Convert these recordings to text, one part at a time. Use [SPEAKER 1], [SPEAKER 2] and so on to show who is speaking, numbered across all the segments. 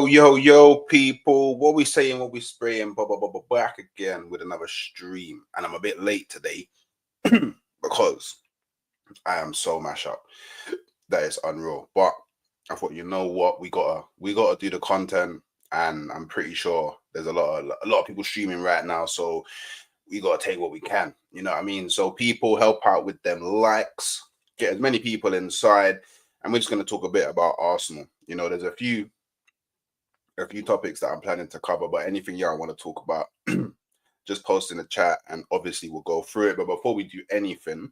[SPEAKER 1] Yo, people. What we saying, what we spraying, back again with another stream. And I'm a bit late today because I am so mash up. That is unreal. But I thought, you know what, we gotta do the content, and I'm pretty sure there's a lot of people streaming right now, so we gotta take what we can. You know what I mean? So people help out with them likes, get as many people inside, and we're just gonna talk a bit about Arsenal. You know, there's a few topics that I'm planning to cover, but anything y'all want to talk about, just post in the chat, and obviously we'll go through it. But before we do anything,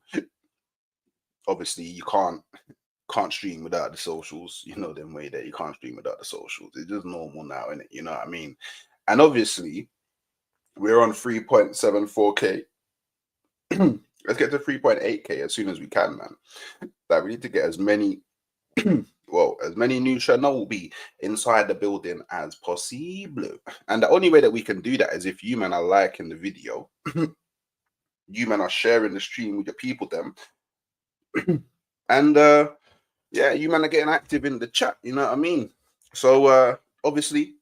[SPEAKER 1] obviously you can't stream without the socials. You know them way that you can't stream without the socials. It's just normal now, innit? You know what I mean? And obviously we're on 3.74k. Let's get to 3.8k as soon as we can, man. Like, we need to get as many as many new channel will be inside the building as possible. And the only way that we can do that is if you man are liking the video, you man are sharing the stream with your people them, and yeah, you man are getting active in the chat, you know what I mean? So obviously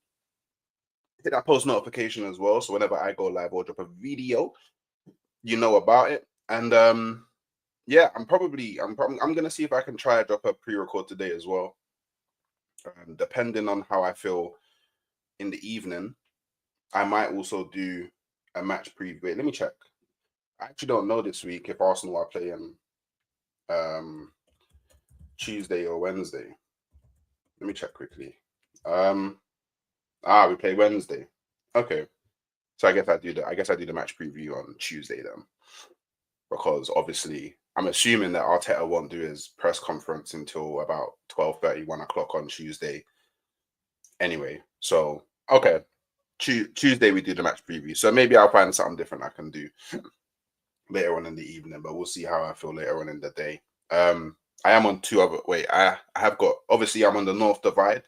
[SPEAKER 1] hit that post notification as well, so whenever I go live or drop a video, you know about it. And yeah, I'm gonna see if I can try to drop a pre-record today as well. Depending on how I feel in the evening, I might also do a match preview. Wait, let me check. I actually don't know this week if Arsenal are playing Tuesday or Wednesday. Let me check quickly. We play Wednesday. Okay. So I guess I do the match preview on Tuesday then. Because obviously I'm assuming that Arteta won't do his press conference until about 12:30, 1 o'clock on Tuesday. Anyway, so okay, Tuesday we do the match preview. So maybe I'll find something different I can do later on in the evening, but we'll see how I feel later on in the day. I am on I have got, obviously I'm on the North Divide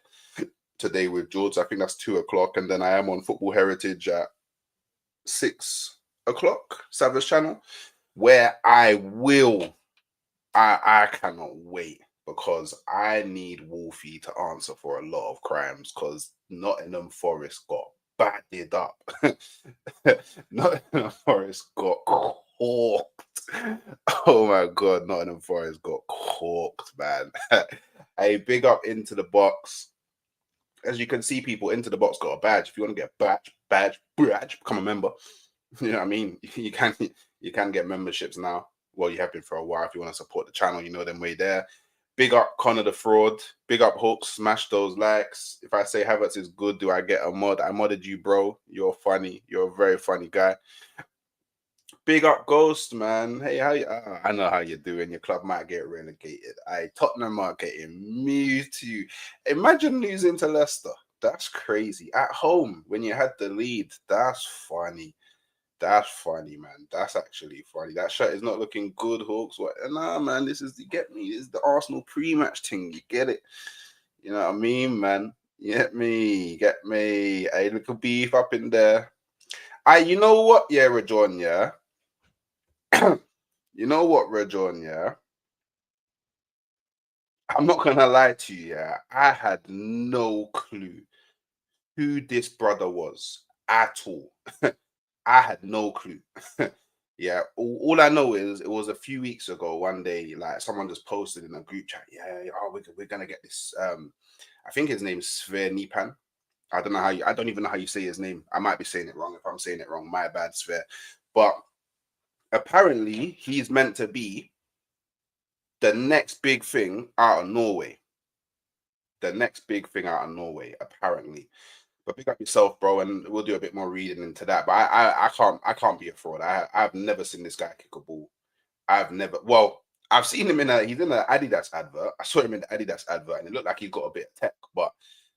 [SPEAKER 1] today with George. I think that's 2 o'clock, and then I am on Football Heritage at 6 o'clock, Savage Channel, where I cannot wait, because I need Wolfie to answer for a lot of crimes, because Nottingham Forest got batted up. Nottingham Forest got corked. Oh my God, Nottingham Forest got corked, man. Hey, big up Into the Box. As you can see, people, Into the Box got a badge. If you want to get badge, become a member. You know what I mean? You can get memberships now. Well, you have been for a while. If you want to support the channel, you know them way there. Big up Connor the Fraud. Big up Hooks. Smash those likes. If I say Havertz is good, do I get a mod? I modded you, bro. You're funny. You're a very funny guy. Big up Ghost, man. Hey, I know how you're doing. Your club might get relegated. Tottenham are getting me too. Imagine losing to Leicester. That's crazy. At home, when you had the lead. That's funny. That's funny, man. That's actually funny. That shirt is not looking good, Hawks. What? Nah, man. This is the Arsenal pre-match thing. You get it? You know what I mean, man? Get me. A little beef up in there. You know what? Yeah, Rajon. Yeah. You know what, Rajon? Yeah. I'm not gonna lie to you. Yeah, I had no clue who this brother was at all. I had no clue. Yeah, all I know is it was a few weeks ago. One day, like, someone just posted in a group chat, "Yeah, oh, we're gonna get this." I think his name's Sverre Nypan. I don't even know how you say his name. I might be saying it wrong. If I'm saying it wrong, my bad, Sverre. But apparently, he's meant to be the next big thing out of Norway. The next big thing out of Norway, apparently. But pick up yourself, bro, and we'll do a bit more reading into that. But I can't be a fraud. I've never seen this guy kick a ball. I've seen him he's in an Adidas advert. I saw him in the Adidas advert, and it looked like he got a bit of tech, but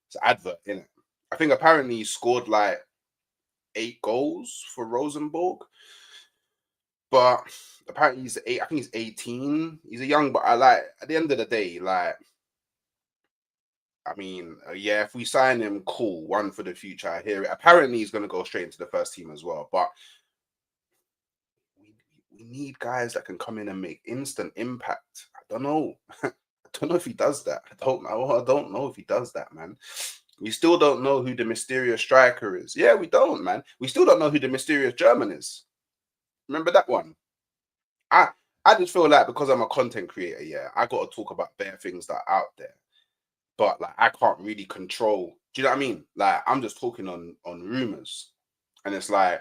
[SPEAKER 1] it's an advert, innit? I think apparently he scored like 8 goals for Rosenborg. But apparently I think he's 18. He's a young, but at the end of the day, like, I mean, yeah, if we sign him, cool. One for the future. I hear it. Apparently, he's going to go straight into the first team as well. But we need guys that can come in and make instant impact. I don't know. I don't know if he does that. I don't know if he does that, man. We still don't know who the mysterious striker is. Yeah, we don't, man. We still don't know who the mysterious German is. Remember that one? I I just feel like because I'm a content creator, yeah, I got to talk about bare things that are out there. But like I can't really control. Do you know what I mean? Like I'm just talking on rumors. And it's like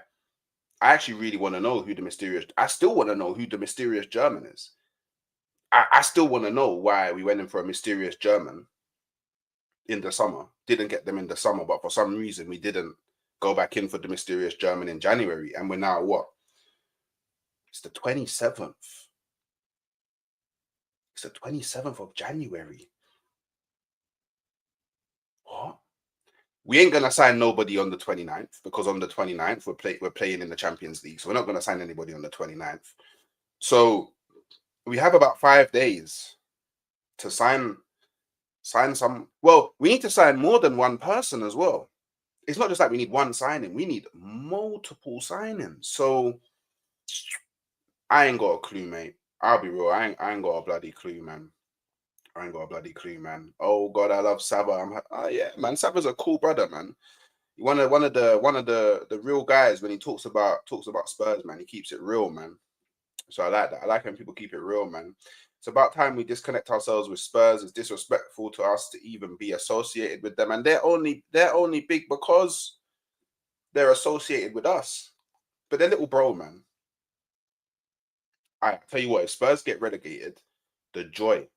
[SPEAKER 1] I actually really want to know who the mysterious I still want to know who the mysterious German is. I still want to know why we went in for a mysterious German in the summer. Didn't get them in the summer, but for some reason we didn't go back in for the mysterious German in January. And we're now what? It's the 27th. It's the 27th of January. What? We ain't gonna sign nobody on the 29th because on the 29th we're playing in the Champions League. So we're not gonna sign anybody on the 29th. So we have about 5 days to sign some. Well, we need to sign more than one person as well. It's not just like we need one signing, we need multiple signings. So I ain't got a clue, mate. I'll be real. I ain't got a bloody clue, man. I ain't got a bloody clue, man. Oh God, I love Sava. Oh yeah, man. Sava's a cool brother, man. One of the real guys when he talks about Spurs, man. He keeps it real, man. So I like that. I like when people keep it real, man. It's about time we disconnect ourselves with Spurs. It's disrespectful to us to even be associated with them, and they're only big because they're associated with us. But they're little bro, man. I tell you what, if Spurs get relegated, the joy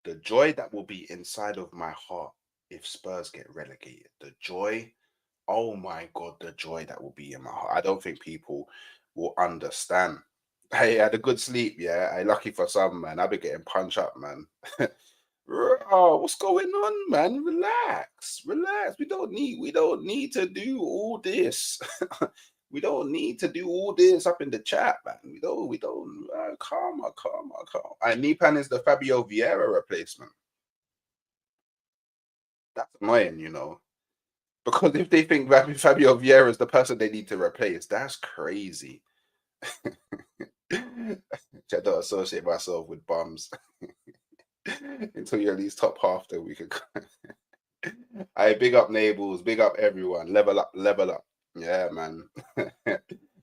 [SPEAKER 1] that will be inside of my heart if Spurs get relegated, the joy, oh my God, the joy that will be in my heart. I don't think people will understand. I had a good sleep, yeah. I lucky for some, man. I've been getting punched up, man. Bro, what's going on, man? Relax, relax. We don't need to do all this. We don't need to do all this up in the chat, man. We don't. Calm. And Nypan is the Fabio Vieira replacement. That's annoying, because if they think Fabio Vieira is the person they need to replace, that's crazy. I don't associate myself with bums until you're at least top half, then we could. I big up Nables, big up everyone. Level up, level up. Yeah, man.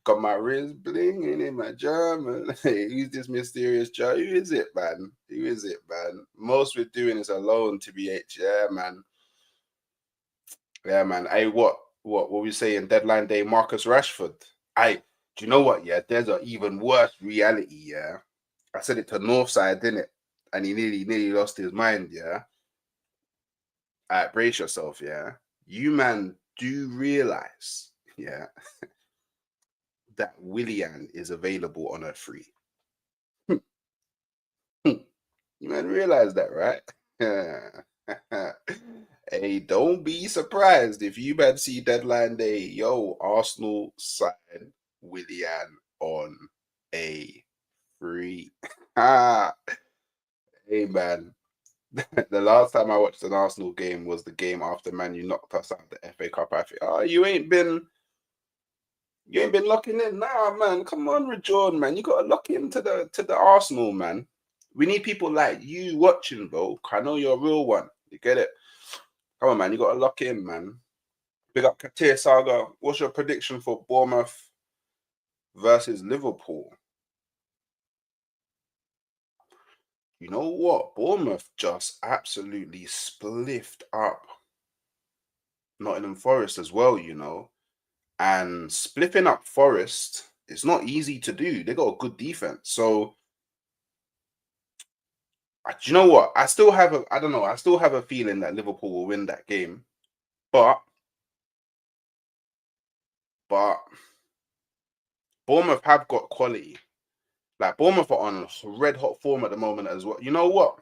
[SPEAKER 1] Got my wrist blinging in my German. Hey, who's this mysterious Joe? Who is it, man? Who is it, man? Most we're doing is alone to be H. Yeah, man. Yeah, man. Hey, what we saying? Deadline day, Marcus Rashford. Do you know what? Yeah, there's an even worse reality. Yeah, I said it to Northside, didn't it? And he nearly lost his mind. Yeah. Brace yourself. Yeah, you man do realize. Yeah, that Willian is available on a free. You man realize that, right? Hey, don't be surprised if you man see deadline day. Yo, Arsenal sign Willian on a free. Hey man, the last time I watched an Arsenal game was the game after Man U knocked us out of the FA Cup. I think, oh, you ain't been locking in. Nah, man. Come on, Rejoin, man. You gotta lock into the Arsenal, man. We need people like you watching, bro. I know you're a real one. You get it? Come on, man. You gotta lock in, man. Big up Katia Saga. What's your prediction for Bournemouth versus Liverpool? You know what? Bournemouth just absolutely spliffed up Nottingham Forest as well, and spliffing up Forest, it's not easy to do. They got a good defense. So, do you know what? I don't know. I still have a feeling that Liverpool will win that game. But Bournemouth have got quality. Like Bournemouth are on red hot form at the moment as well. You know what?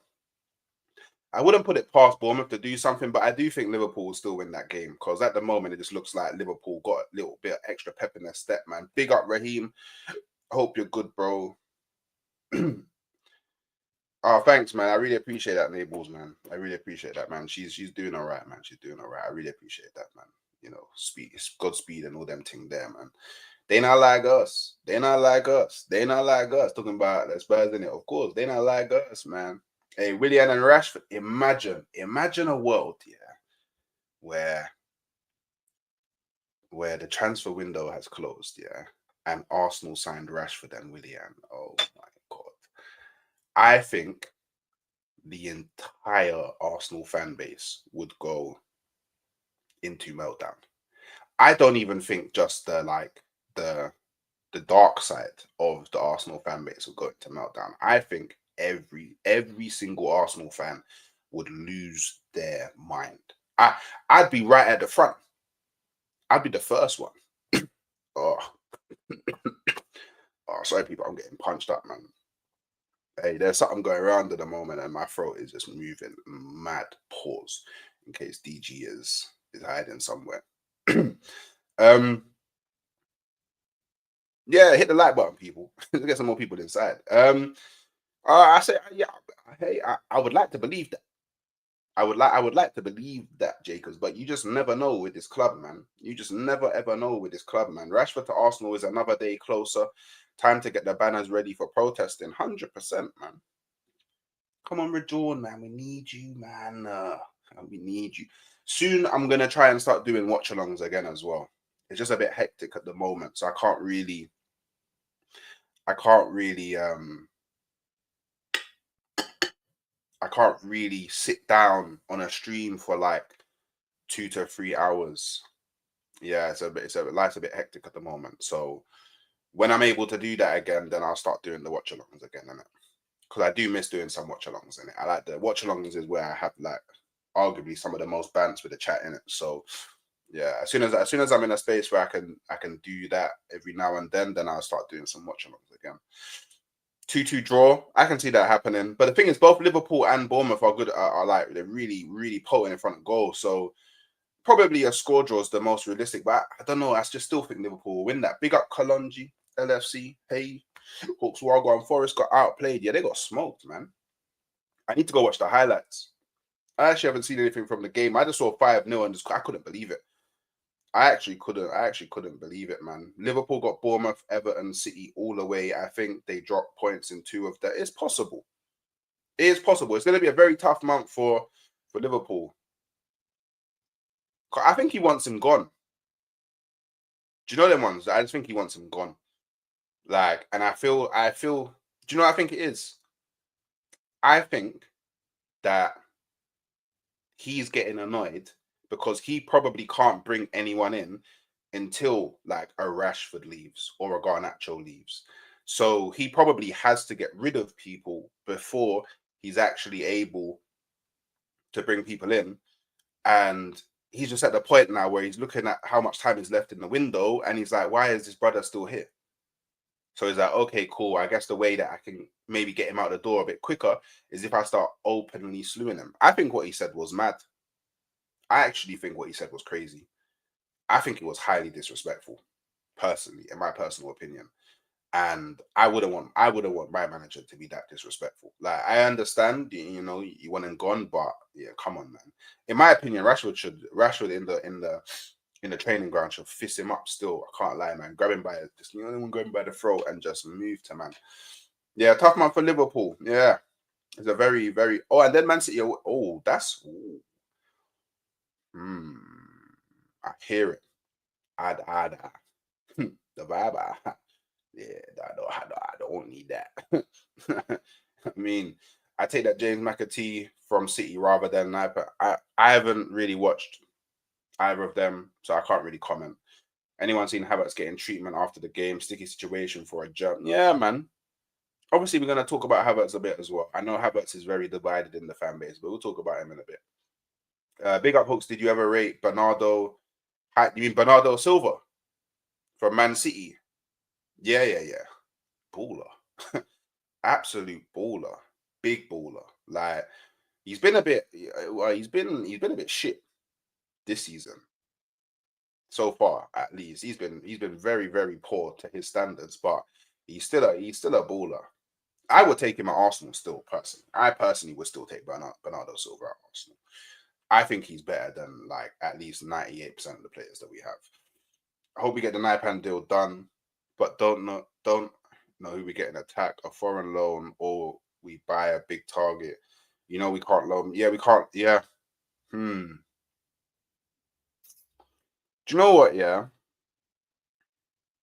[SPEAKER 1] I wouldn't put it past Bournemouth to do something, but I do think Liverpool will still win that game because at the moment it just looks like Liverpool got a little bit of extra pep in their step, man. Big up Raheem. I hope you're good, bro. Oh, thanks, man. I really appreciate that, Nables, man. I really appreciate that, man. She's doing all right, man. She's doing all right. I really appreciate that, man. Speed, Godspeed, and all them thing there, man. They not like us. They not like us. They not like us. Talking about the Spurs in it, of course. They not like us, man. Hey, Willian and Rashford. Imagine a world, yeah, where the transfer window has closed, yeah, and Arsenal signed Rashford and Willian. Oh my God. I think the entire Arsenal fan base would go into meltdown. I don't even think just the dark side of the Arsenal fan base will go into meltdown. I think every single Arsenal fan would lose their mind. I'd be right at the front. I'd be the first one. Oh, oh, sorry, people. I'm getting punched up, man. Hey, there's something going around at the moment, and my throat is just moving mad. Pause in case DG is hiding somewhere. Yeah, hit the like button, people. Let's get some more people inside. I say, yeah. Hey, I would like to believe that. I would like to believe that, Jacobs, but you just never know with this club, man. You just never ever know with this club, man. Rashford to Arsenal is another day closer. Time to get the banners ready for protesting. 100%, man. Come on, Rejourn, man. We need you, man. We need you. Soon, I'm gonna try and start doing watch-alongs again as well. It's just a bit hectic at the moment, so I can't really sit down on a stream for like 2 to 3 hours. Yeah, life's a bit hectic at the moment. So when I'm able to do that again, then I'll start doing the watch-alongs again, innit? Because I do miss doing some watch-alongs in it. I like the watch-alongs is where I have like arguably some of the most bants with the chat in it. So yeah, as soon as I'm in a space where I can do that every now and then I'll start doing some watch-alongs again. 2-2 draw. I can see that happening. But the thing is, both Liverpool and Bournemouth are good. Are like they're really, really potent in front of goal. So probably a score draw is the most realistic. But I don't know. I just still think Liverpool will win that. Big up Kalonji, LFC. Hey, Hawks Wargo and Forest got outplayed. Yeah, they got smoked, man. I need to go watch the highlights. I actually haven't seen anything from the game. I just saw 5-0 and I couldn't believe it. I actually couldn't believe it, man. Liverpool got Bournemouth, Everton, City all the way. I think they dropped points in 2 of that. It's possible. It is possible. It's going to be a very tough month for Liverpool. I think he wants him gone. Do you know them ones? I just think he wants him gone. Like, and I feel. Do you know what I think it is? I think that he's getting annoyed because he probably can't bring anyone in until like a Rashford leaves or a Garnacho leaves. So he probably has to get rid of people before he's actually able to bring people in. And he's just at the point now where he's looking at how much time is left in the window and he's like, why is this brother still here? So he's like, okay, cool. I guess the way that I can maybe get him out the door a bit quicker is if I start openly slewing him. I think what he said was mad. I actually think what he said was crazy. I think it was highly disrespectful, personally, in my personal opinion. And I wouldn't want my manager to be that disrespectful. Like, I understand, you know, you want him gone, but yeah, come on, man. In my opinion, Rashford in the training ground should fist him up still. I can't lie, man. Grab him by grab him by the throat and just move to man. Yeah, tough man for Liverpool. Yeah. It's a very, very and then Man City. Oh, that's I hear it. The vibe. Yeah, I don't need that. I mean, I take that James McAtee from City rather than I haven't really watched either of them, so I can't really comment. Anyone seen Havertz getting treatment after the game? Sticky situation for a jump. Yeah, man. Obviously, we're going to talk about Havertz a bit as well. I know Havertz is very divided in the fan base, but we'll talk about him in a bit. Big up, Hooks. Did you ever rate Bernardo? You mean Bernardo Silva from Man City? Yeah. Baller. Absolute baller. Big baller. Like, he's been a bit he's been a bit shit this season. So far, at least. He's been very, very poor to his standards, but he's still a baller. I would take him at Arsenal still, personally. I personally would still take Bernardo Silva at Arsenal. I think he's better than like at least 98% of the players that we have. I hope we get the Nypan deal done, but don't know who we get in attack, a foreign loan, or we buy a big target. You know, we can't loan. Yeah, we can't. Yeah. Do you know what? Yeah,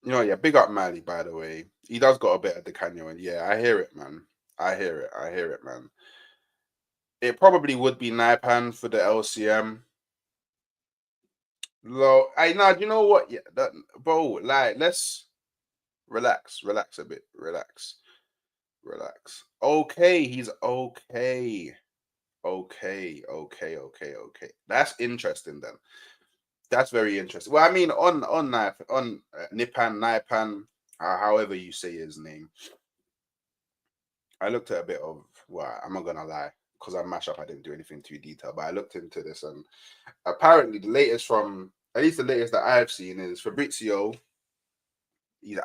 [SPEAKER 1] you know, yeah. Big up Mali, by the way. He does got a bit of the Canyon, and yeah, I hear it, man. I hear it. I hear it, man. It probably would be Nypan for the LCM. Low. I know. Do you know what? Yeah, that, bro. Like, let's relax a bit, relax. Okay, he's okay. Okay. That's interesting then. That's very interesting. Well, I mean, on knife on Nipan, however you say his name. I looked at a bit of. Well, I'm not gonna lie, because I mash up. I didn't do anything too detailed, but I looked into this, and apparently the latest from at least the latest that I've seen is Fabrizio.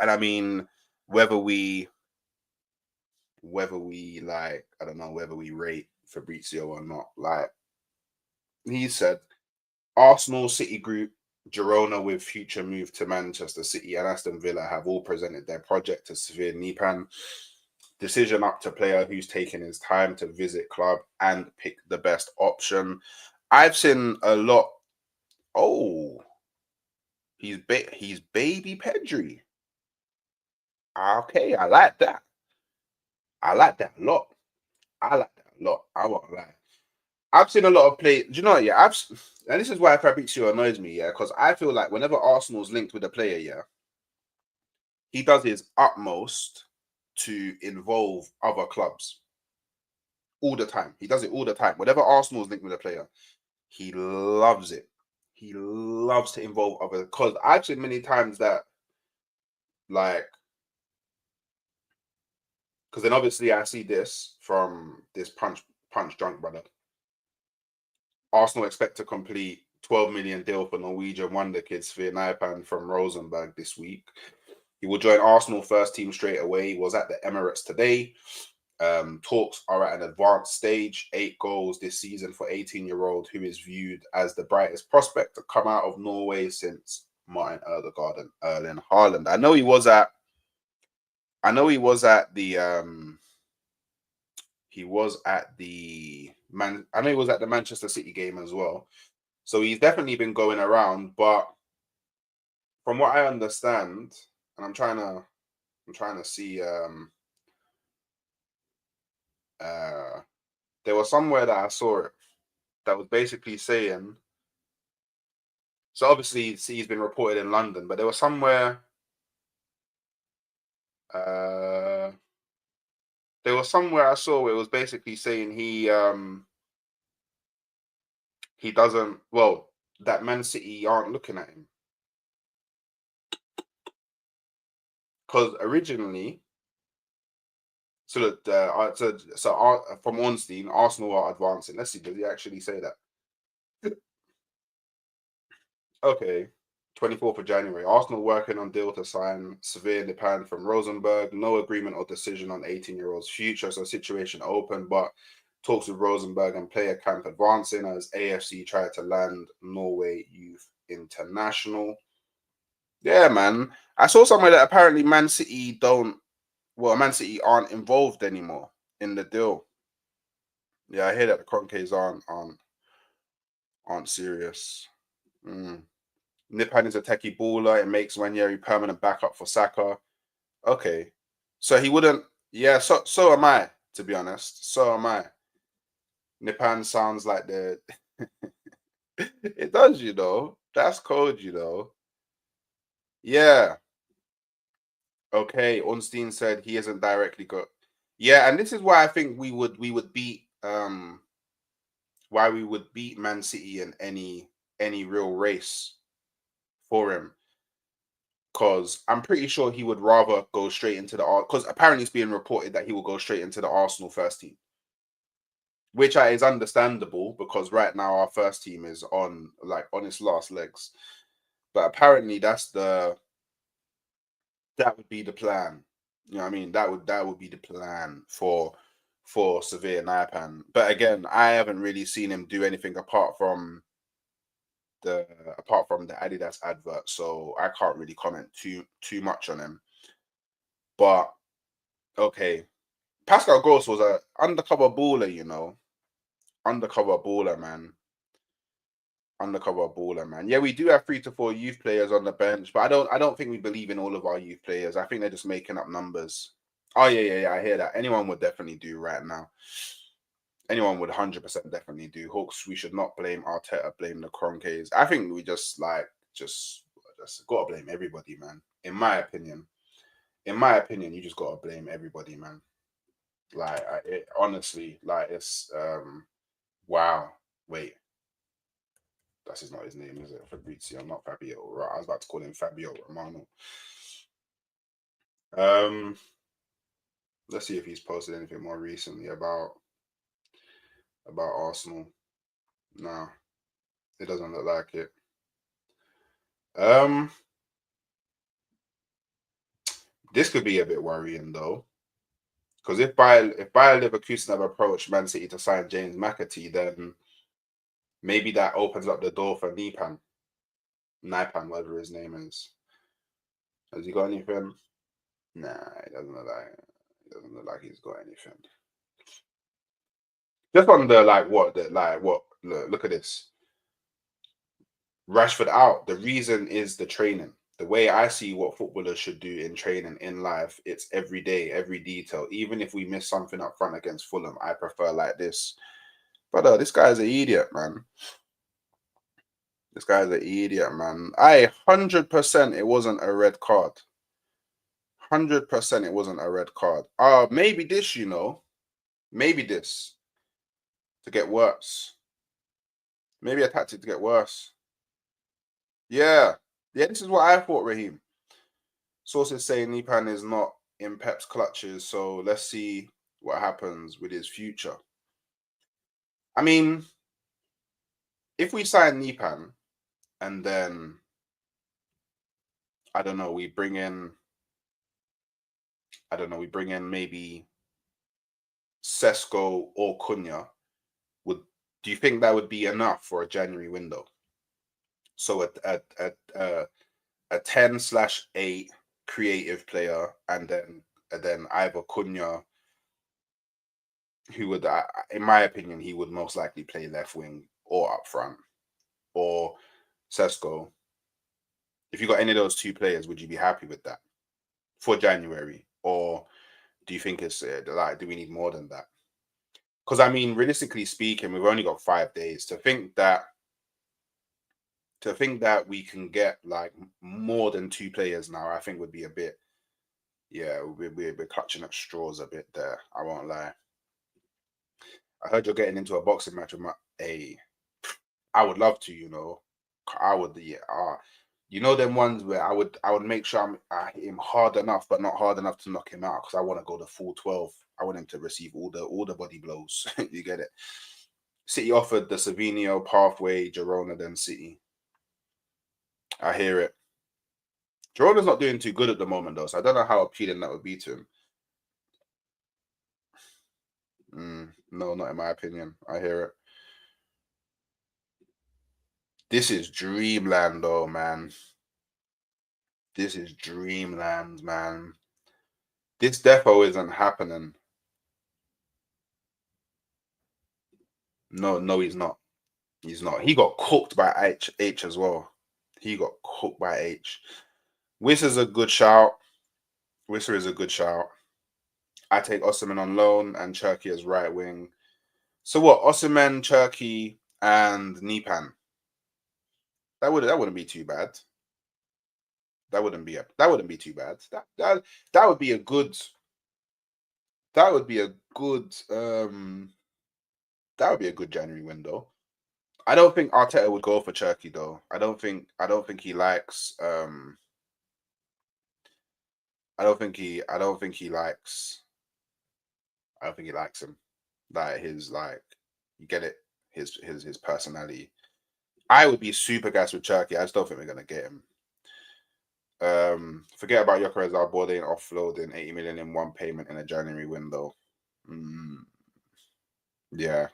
[SPEAKER 1] And I mean, whether we like, I don't know whether we rate Fabrizio or not. Like he said, Arsenal, City Group, Girona with future move to Manchester City and Aston Villa have all presented their project to Sverre Nypan. Decision up to player who's taken his time to visit club and pick the best option. I've seen a lot. Oh, he's baby Pedri. Okay, I like that. I like that a lot. I like that a lot. I won't lie. I've seen a lot of play. Do you know what? Yeah, and this is why Fabrizio annoys me. Yeah, because I feel like whenever Arsenal's linked with a player, yeah, he does his utmost to involve other clubs all the time. He does it all the time. Whenever Arsenal's linked with a player, he loves it. He loves to involve other. Because I've seen many times that, like, because then obviously I see this from this punch drunk brother. Arsenal expect to complete 12 million deal for Norwegian wonder kid Sverre Nypan from Rosenborg this week. He will join Arsenal first team straight away. He was at the Emirates today. Talks are at an advanced stage. 8 goals this season for 18-year-old who is viewed as the brightest prospect to come out of Norway since Martin Ødegaard and Erling Haaland. I know he was at the Manchester City game as well. So he's definitely been going around, but from what I understand, and I'm trying to see there was somewhere that I saw it that was basically saying, so obviously he's been reported in London, but there was somewhere uh I saw where it was basically saying he doesn't, well, that Man City aren't looking at him. Because originally, so that from Ornstein, Arsenal are advancing. Let's see, does he actually say that? Okay. 24th of January. Arsenal working on deal to sign Sverre Nypan from Rosenborg. No agreement or decision on 18-year-old's future. So situation open, but talks with Rosenborg and player camp advancing as AFC try to land Norway Youth International. Yeah, man. I saw somewhere that apparently Man City aren't involved anymore in the deal. Yeah, I hear that the Cronkies aren't serious. Mm. Nipan is a techie baller. It makes Wanyeri permanent backup for Saka. Okay. So he wouldn't. Yeah, so am I, to be honest. So am I. Nipan sounds like the. It does, you know. That's cold, you know. Yeah. Okay. Ornstein said he isn't directly got. Yeah, and this is why I think we would beat Man City in any real race for him. Because I'm pretty sure he would rather go straight into because apparently it's being reported that he will go straight into the Arsenal first team, which is understandable because right now our first team is on its last legs. But apparently that would be the plan. You know what I mean? That would be the plan for Severe Nypan. But again, I haven't really seen him do anything apart from the Adidas advert, so I can't really comment too much on him. But okay, Pascal Gross was a undercover baller, you know, undercover baller, man. undercover baller, man. Yeah, we do have 3 to 4 youth players on the bench, but I don't think we believe in all of our youth players. I think they're just making up numbers. Oh yeah. I hear that. Anyone would definitely do right now. Anyone would 100% definitely do. Hooks, we should not blame Arteta, blame the Kroenkes. I think we just gotta blame everybody, man. In my opinion, you just gotta blame everybody, man. Like, honestly, like it's wow. Wait, that's not his name, is it? Fabrizio, not Fabio. Right, I was about to call him Fabio Romano. Let's see if he's posted anything more recently about Arsenal. No, it doesn't look like it. This could be a bit worrying though, because if Bayer Leverkusen have approached Man City to sign James McAtee, then maybe that opens up the door for Nypan, whatever his name is. Has he got anything? Nah, it doesn't look like he's got anything. Just on the look at this. Rashford out. The reason is the training. The way I see what footballers should do in training, in life, it's every day, every detail. Even if we miss something up front against Fulham, I prefer like this. But this guy's an idiot, man. This guy's an idiot, man. 100% it wasn't a red card. 100% it wasn't a red card. Maybe this, maybe this to get worse. Maybe a tactic to get worse. Yeah, this is what I thought, Raheem. Sources say Nypan is not in Pep's clutches, so let's see what happens with his future. I mean, if we sign Nypan and then, I don't know, we bring in maybe Sesko or Cunha, do you think that would be enough for a January window? So a 10/8 creative player, and then either Cunha, who would, in my opinion, he would most likely play left wing or up front, or Sesko. If you got any of those 2 players, would you be happy with that for January, or do you think it's do we need more than that? Because I mean, realistically speaking, we've only got 5 days to think that we can get like more than 2 players now. I think would be a bit, we're clutching at straws a bit there. I won't lie. I heard you're getting into a boxing match with I would love to, I would, them ones where I would make sure I hit him hard enough, but not hard enough to knock him out, because I want to go the full 12. I want him to receive all the body blows. You get it? City offered the Savinio pathway, Girona, then City. I hear it. Girona's not doing too good at the moment, though, so I don't know how appealing that would be to him. No, not in my opinion. I hear it. This is dreamland, though, man. This is dreamland, man. This defo isn't happening. No, he's not. He's not. He got cooked by H as well. He got cooked by H. Wiss is a good shout. Wisser is a good shout. I take Osimhen on loan and Cherky as right wing. So what? Osimhen, Cherky, and Nypan. That wouldn't be too bad. That wouldn't be too bad. That would be a good. That would be a good. That would be a good January window. I don't think Arteta would go for Cherky though. I don't think he likes. I don't think he likes him. Like his, you get it, his personality. I would be super gassed with Cherky. I just don't think we're gonna get him. Forget about Gyökeres Arbordé and offloading 80 million in one payment in a January window. Yeah.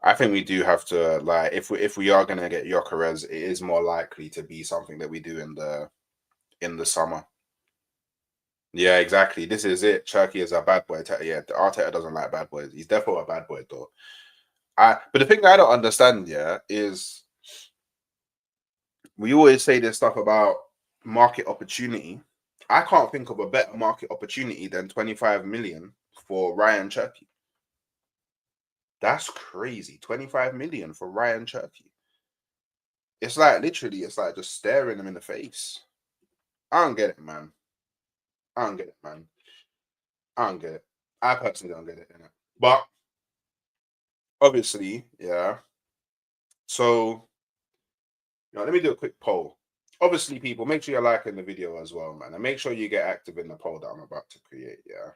[SPEAKER 1] I think we do have to, if we are gonna get Gyökeres, it is more likely to be something that we do in the summer. Yeah, exactly. This is it. Cherky is a bad boy. Yeah, Arteta doesn't like bad boys. He's definitely a bad boy, though. But the thing I don't understand, is we always say this stuff about market opportunity. I can't think of a better market opportunity than 25 million for Ryan Cherky. That's crazy. 25 million for Ryan Cherky. It's like literally, it's like just staring him in the face. I don't get it, man. I don't get it, man. I don't get it. I personally don't get it, innit? But obviously, yeah. So, let me do a quick poll. Obviously, people, make sure you're liking the video as well, man. And make sure you get active in the poll that I'm about to create, yeah.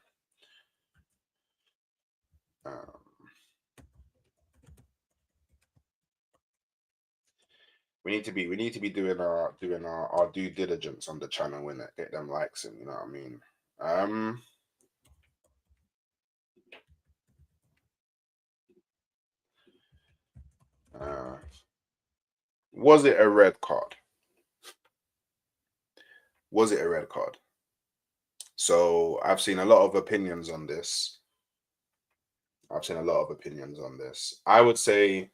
[SPEAKER 1] We need to be doing our due diligence on the channel, innit? Get them likes in, you know what I mean? Was it a red card? Was it a red card? So I've seen a lot of opinions on this. I would say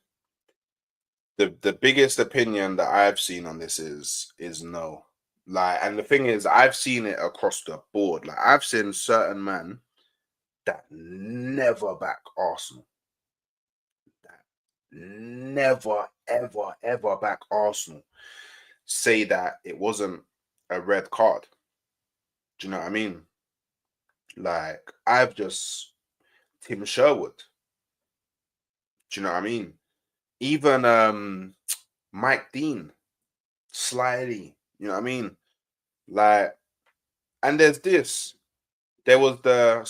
[SPEAKER 1] the biggest opinion that I've seen on this is no. Like, and the thing is, I've seen it across the board. Like, I've seen certain men that never back Arsenal. That never, ever, ever back Arsenal say that it wasn't a red card. Do you know what I mean? Like, I've just Tim Sherwood. Do you know what I mean? Even Mike Dean, slyly, you know what I mean? Like, and there's this. There was the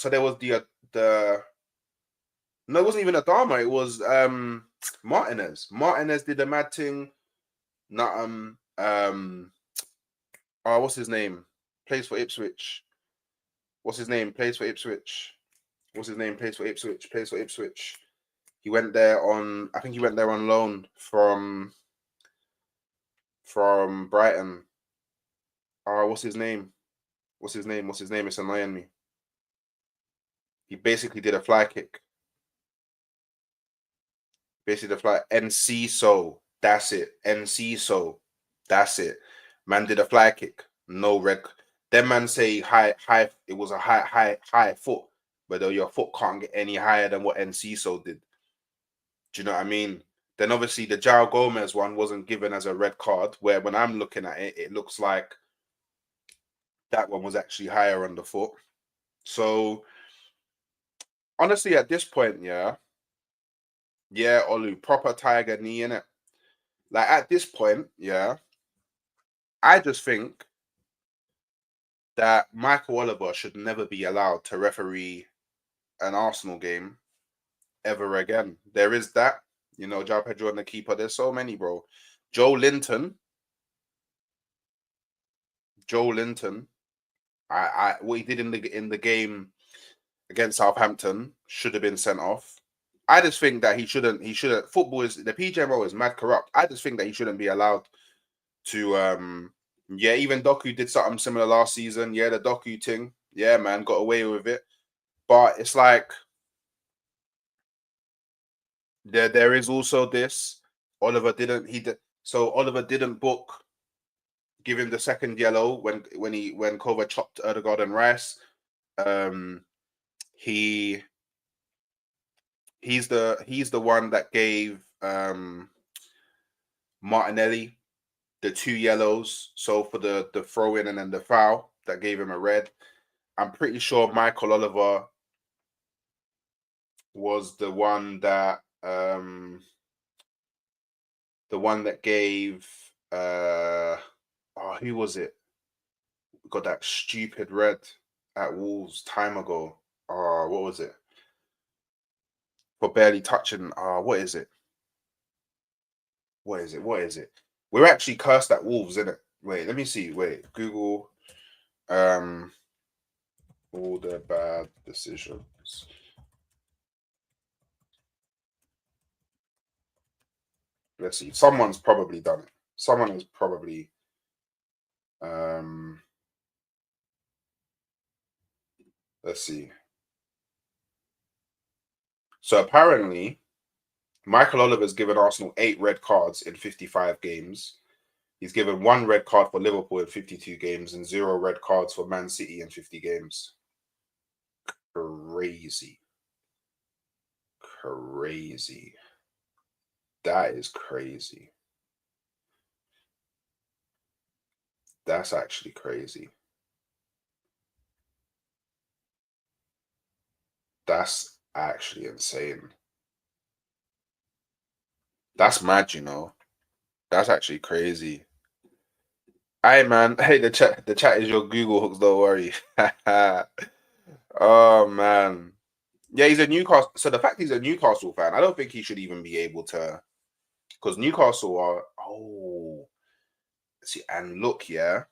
[SPEAKER 1] no, it wasn't even Adama, it was Martinez. Martinez did a mad thing. Not oh, what's his name? Plays for Ipswich. What's his name? Plays for Ipswich. What's his name? Plays for Ipswich. Plays for Ipswich. He went there on, I think he went there on loan from Brighton. What's his name? What's his name? It's annoying me. He basically did a fly kick. Basically the fly NC so that's it. NC so that's it. Man did a fly kick. No red. Them man say high. It was a high foot, but though your foot can't get any higher than what NC so did. Do you know what I mean? Then obviously the João Gomez one wasn't given as a red card, where when I'm looking at it, it looks like that one was actually higher on the foot. So honestly, at this point, yeah, Olu, proper tiger knee in it. Like at this point, yeah, I just think that Michael Oliver should never be allowed to referee an Arsenal game ever again. There is that, João Pedro and the keeper. There's so many, bro. Joe Linton. What he did in the game against Southampton should have been sent off. I just think that he shouldn't. Football is the PGMOL is mad corrupt. I just think that he shouldn't be allowed to. Yeah, even Doku did something similar last season. Yeah, the Doku thing. Yeah, man, got away with it. But it's like there is also this. Oliver didn't book. Give him the second yellow when Kova chopped Erdegaard and Rice. He's the one that gave Martinelli the 2 yellows. So for the throw in and then the foul that gave him a red. I'm pretty sure Michael Oliver was the one that gave who was it? Got that stupid red at Wolves time ago. What was it? For barely touching. What is it? What is it? We're actually cursed at Wolves, isn't it? Wait, let me see. Wait, Google. All the bad decisions. Let's see. Someone's probably done it. Someone has probably. Let's see. So apparently, Michael Oliver's given Arsenal 8 red cards in 55 games. He's given 1 red card for Liverpool in 52 games and 0 red cards for Man City in 50 games. Crazy. Crazy. That is crazy. That's actually crazy. That's actually insane. That's mad, you know. That's actually crazy. Hey man, hey, the chat is your Google hooks, don't worry. Oh man. Yeah, he's a Newcastle. So the fact he's a Newcastle fan, I don't think he should even be able to, because Newcastle are see, and look, yeah,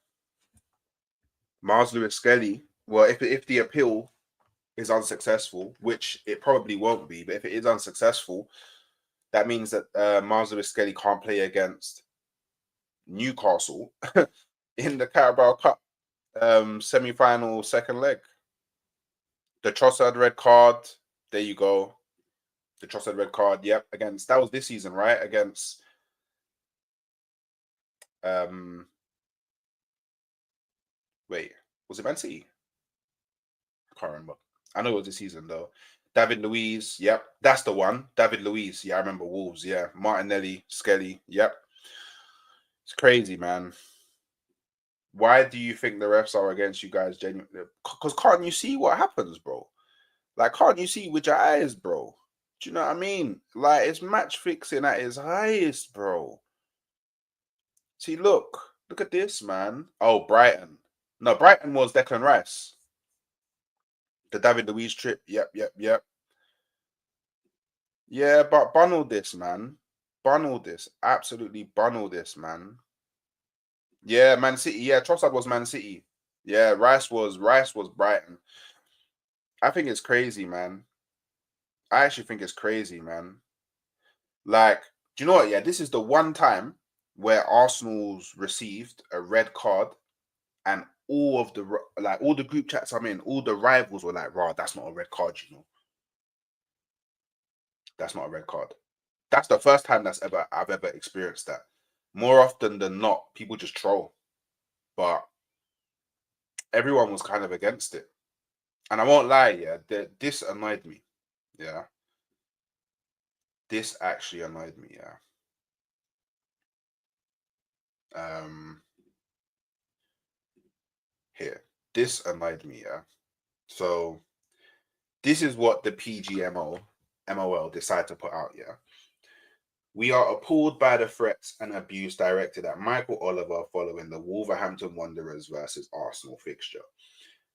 [SPEAKER 1] Myles Lewis-Skelly. Well, if the appeal is unsuccessful, which it probably won't be, but if it is unsuccessful, that means that Myles Lewis-Skelly can't play against Newcastle in the Carabao Cup semi-final second leg. The Trossard red card. There you go. The Trossard red card. Yep, against that was this season, right? Against wait, was it Man City? I can't remember. I know it was this season though. David Luiz, yep, that's the one. David Luiz, yeah, I remember Wolves, yeah. Martinelli, Skelly, yep. It's crazy, man. Why do you think the refs are against you guys genuinely? Because can't you see what happens, bro? Like, can't you see with your eyes, bro? Do you know what I mean? Like, it's match fixing at its highest, bro. See, look at this, man. Oh, Brighton. No, Brighton was Declan Rice. The David Luiz trip. Yep. Yeah, but bun this, man. Bun this. Absolutely bun this, man. Yeah, Man City. Yeah, Trossard was Man City. Yeah, Rice was Brighton. I think it's crazy, man. I actually think it's crazy, man. Like, do you know what? Yeah, this is the one time where Arsenal's received a red card, and all the group chats I'm in, all the rivals were like, "Raw, that's not a red card, you know. That's not a red card." That's the first time I've ever experienced that. More often than not, people just troll, but everyone was kind of against it. And I won't lie, yeah, this annoyed me. Yeah, this actually annoyed me. Yeah. Here, this annoyed me. Yeah. So this is what the MOL decided to put out. Yeah. We are appalled by the threats and abuse directed at Michael Oliver following the Wolverhampton Wanderers versus Arsenal fixture.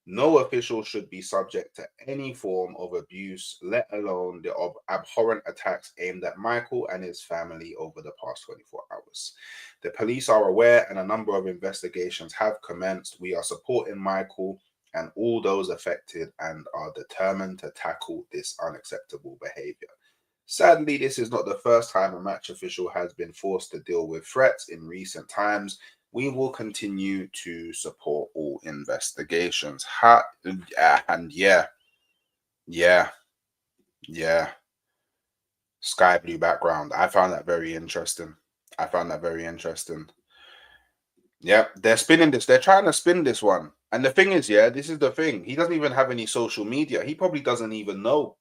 [SPEAKER 1] No official should be subject to any form of abuse, let alone the abhorrent attacks aimed at Michael and his family over the past 24 hours. The police are aware and a number of investigations have commenced. We are supporting Michael and all those affected and are determined to tackle this unacceptable behavior. Sadly, this is not the first time a match official has been forced to deal with threats in recent times. We will continue to support all investigations. And yeah. Sky blue background. I found that very interesting. Yeah, they're spinning this. They're trying to spin this one. And the thing is, yeah, this is the thing. He doesn't even have any social media. He probably doesn't even know.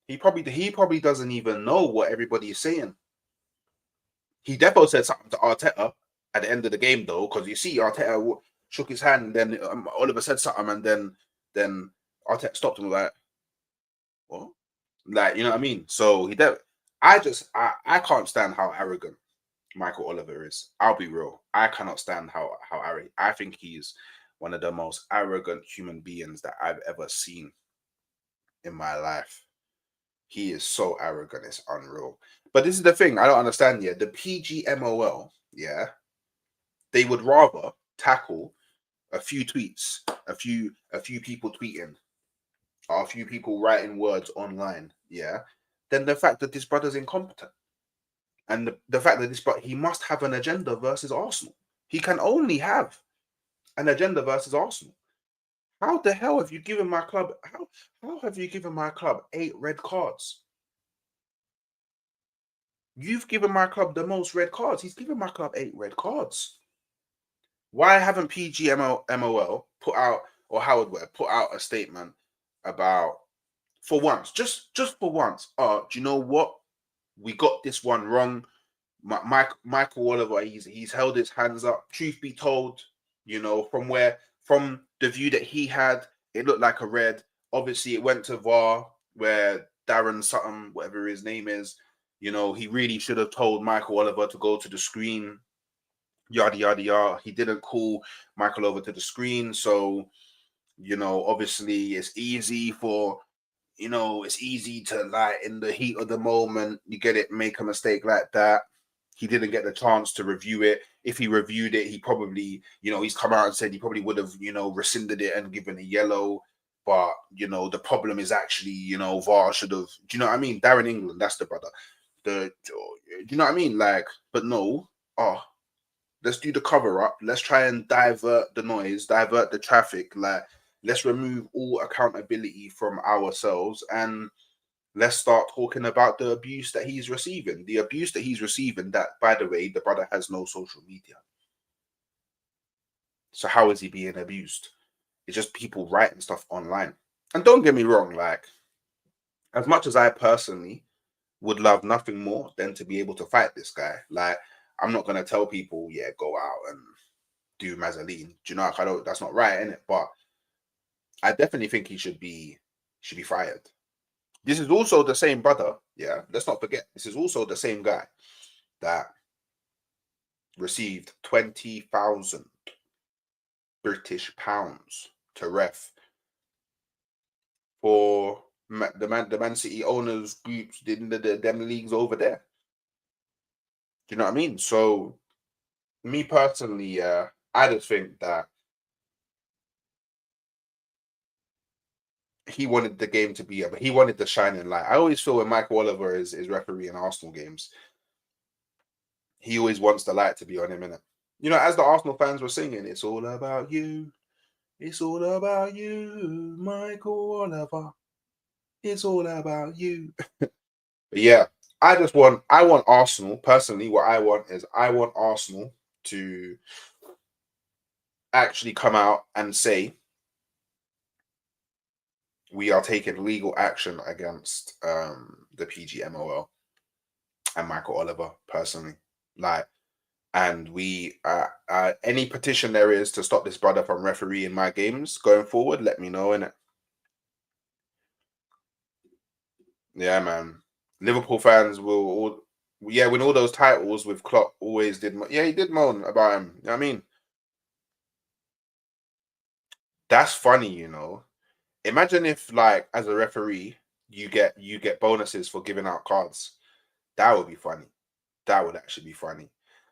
[SPEAKER 1] He probably doesn't even know what everybody is saying. He definitely said something to Arteta at the end of the game, though, because you see Arteta shook his hand, and then Oliver said something, and then Arteta stopped him like, what? Like, you know what I mean? So I can't stand how arrogant Michael Oliver is. I'll be real. I cannot stand how arrogant. I think he's one of the most arrogant human beings that I've ever seen in my life. He is so arrogant, it's unreal. But this is the thing I don't understand yet. The PGMOL, yeah, they would rather tackle a few tweets, a few people tweeting, or a few people writing words online, yeah, than the fact that this brother's incompetent. And the fact that he must have an agenda versus Arsenal. He can only have an agenda versus Arsenal. How the hell have you given my club? How have you given my club 8 red cards? You've given my club the most red cards. He's given my club 8 red cards. Why haven't PGMOL put out, or Howard put out a statement about, for once, just for once, do you know what? We got this one wrong. Michael Oliver, he's held his hands up. Truth be told, from the view that he had, it looked like a red. Obviously, it went to VAR where Darren Sutton, whatever his name is, he really should have told Michael Oliver to go to the screen. Yada yada yada. He didn't call Michael over to the screen, so obviously it's easy to, like, in the heat of the moment, you get it, make a mistake like that. He didn't get the chance to review it. If he reviewed it, he probably, he's come out and said he probably would have, rescinded it and given a yellow. But, the problem is actually, VAR should have, do you know what I mean? Darren England, that's the brother. Do you know what I mean? Like, but no, let's do the cover up. Let's try and divert the noise, divert the traffic. Like, let's remove all accountability from ourselves and let's start talking about the abuse that he's receiving. The abuse that he's receiving, that, by the way, the brother has no social media. So how is he being abused? It's just people writing stuff online. And don't get me wrong, like, as much as I personally would love nothing more than to be able to fight this guy, like, I'm not going to tell people, yeah, go out and do Mazzoline. Do you know, like, I don't, that's not right, innit? But I definitely think he should be fired. This is also the same brother, yeah, let's not forget, this is also the same guy that received 20,000 British pounds to ref for the Man City owners groups in them leagues over there. Do you know what I mean? So, me personally, I just think that he wanted the game to be, he wanted the shining light. I always feel when Michael Oliver is refereeing Arsenal games, he always wants the light to be on him, innit? As the Arsenal fans were singing, it's all about you. It's all about you, Michael Oliver. It's all about you. But yeah, I want Arsenal, personally, what I want is I want Arsenal to actually come out and say, we are taking legal action against the PGMOL and Michael Oliver, personally. Like, and we any petition there is to stop this brother from refereeing my games going forward, let me know, innit? Yeah, man. Liverpool fans will all, win all those titles with Klopp. Always did, he did moan about him. You know what I mean? That's funny, Imagine if, like, as a referee, you get bonuses for giving out cards. That would be funny. That would actually be funny.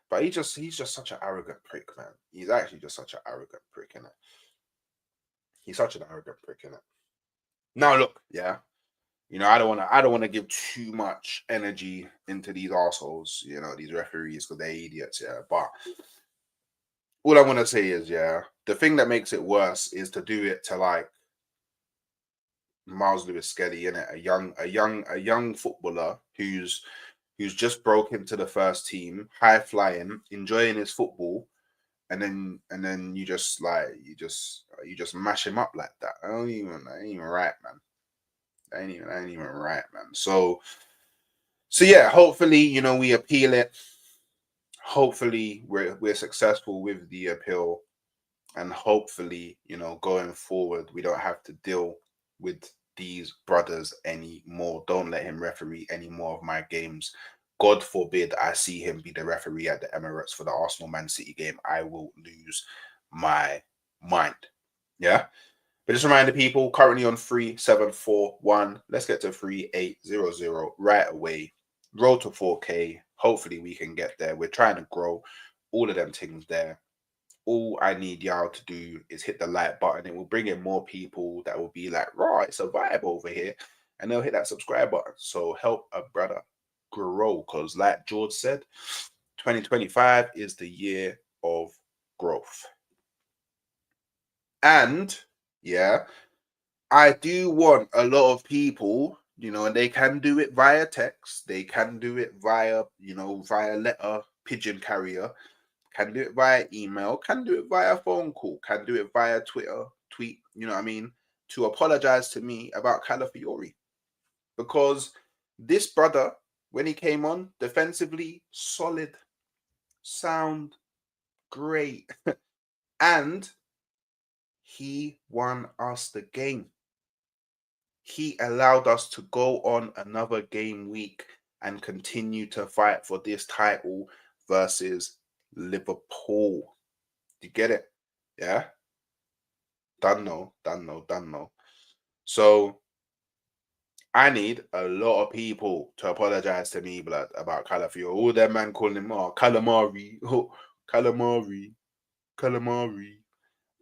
[SPEAKER 1] But he's just such an arrogant prick, man. He's actually just such an arrogant prick, innit? He's such an arrogant prick, innit? Now look, yeah. I don't wanna give too much energy into these assholes, these referees, because they're idiots, yeah. But all I want to say is, yeah, the thing that makes it worse is to do it to, like, Myles Lewis-Skelly, innit? A young footballer who's just broke into the first team, high flying, enjoying his football, and then you just mash him up like that. That ain't even right, man. That ain't even right, man. So yeah, hopefully, we appeal it. Hopefully we're successful with the appeal, and hopefully, going forward, we don't have to deal with these brothers anymore. Don't let him referee any more of my games. God forbid I see him be the referee at the Emirates for the Arsenal Man City game. I will lose my mind. Yeah. But just remind the people, currently on 3741. Let's get to 3800 right away. Roll to 4K. Hopefully we can get there. We're trying to grow all of them things there. All I need y'all to do is hit the like button. It will bring in more people that will be like, right, it's a vibe over here. And they'll hit that subscribe button. So help a brother grow. Because like George said, 2025 is the year of growth. And yeah, I do want a lot of people You know, and they can do it via text. They can do it via, via letter, pigeon carrier. Can do it via email. Can do it via phone call. Can do it via Twitter, tweet. You know what I mean? To apologize to me about Calafiori, because this brother, when he came on, defensively solid, sound, great, and he won us the game. He allowed us to go on another game week and continue to fight for this title versus Liverpool. You get it? Yeah? Done no. So I need a lot of people to apologize to me, blood, about Calafiori. All them man calling him calamari, calamari.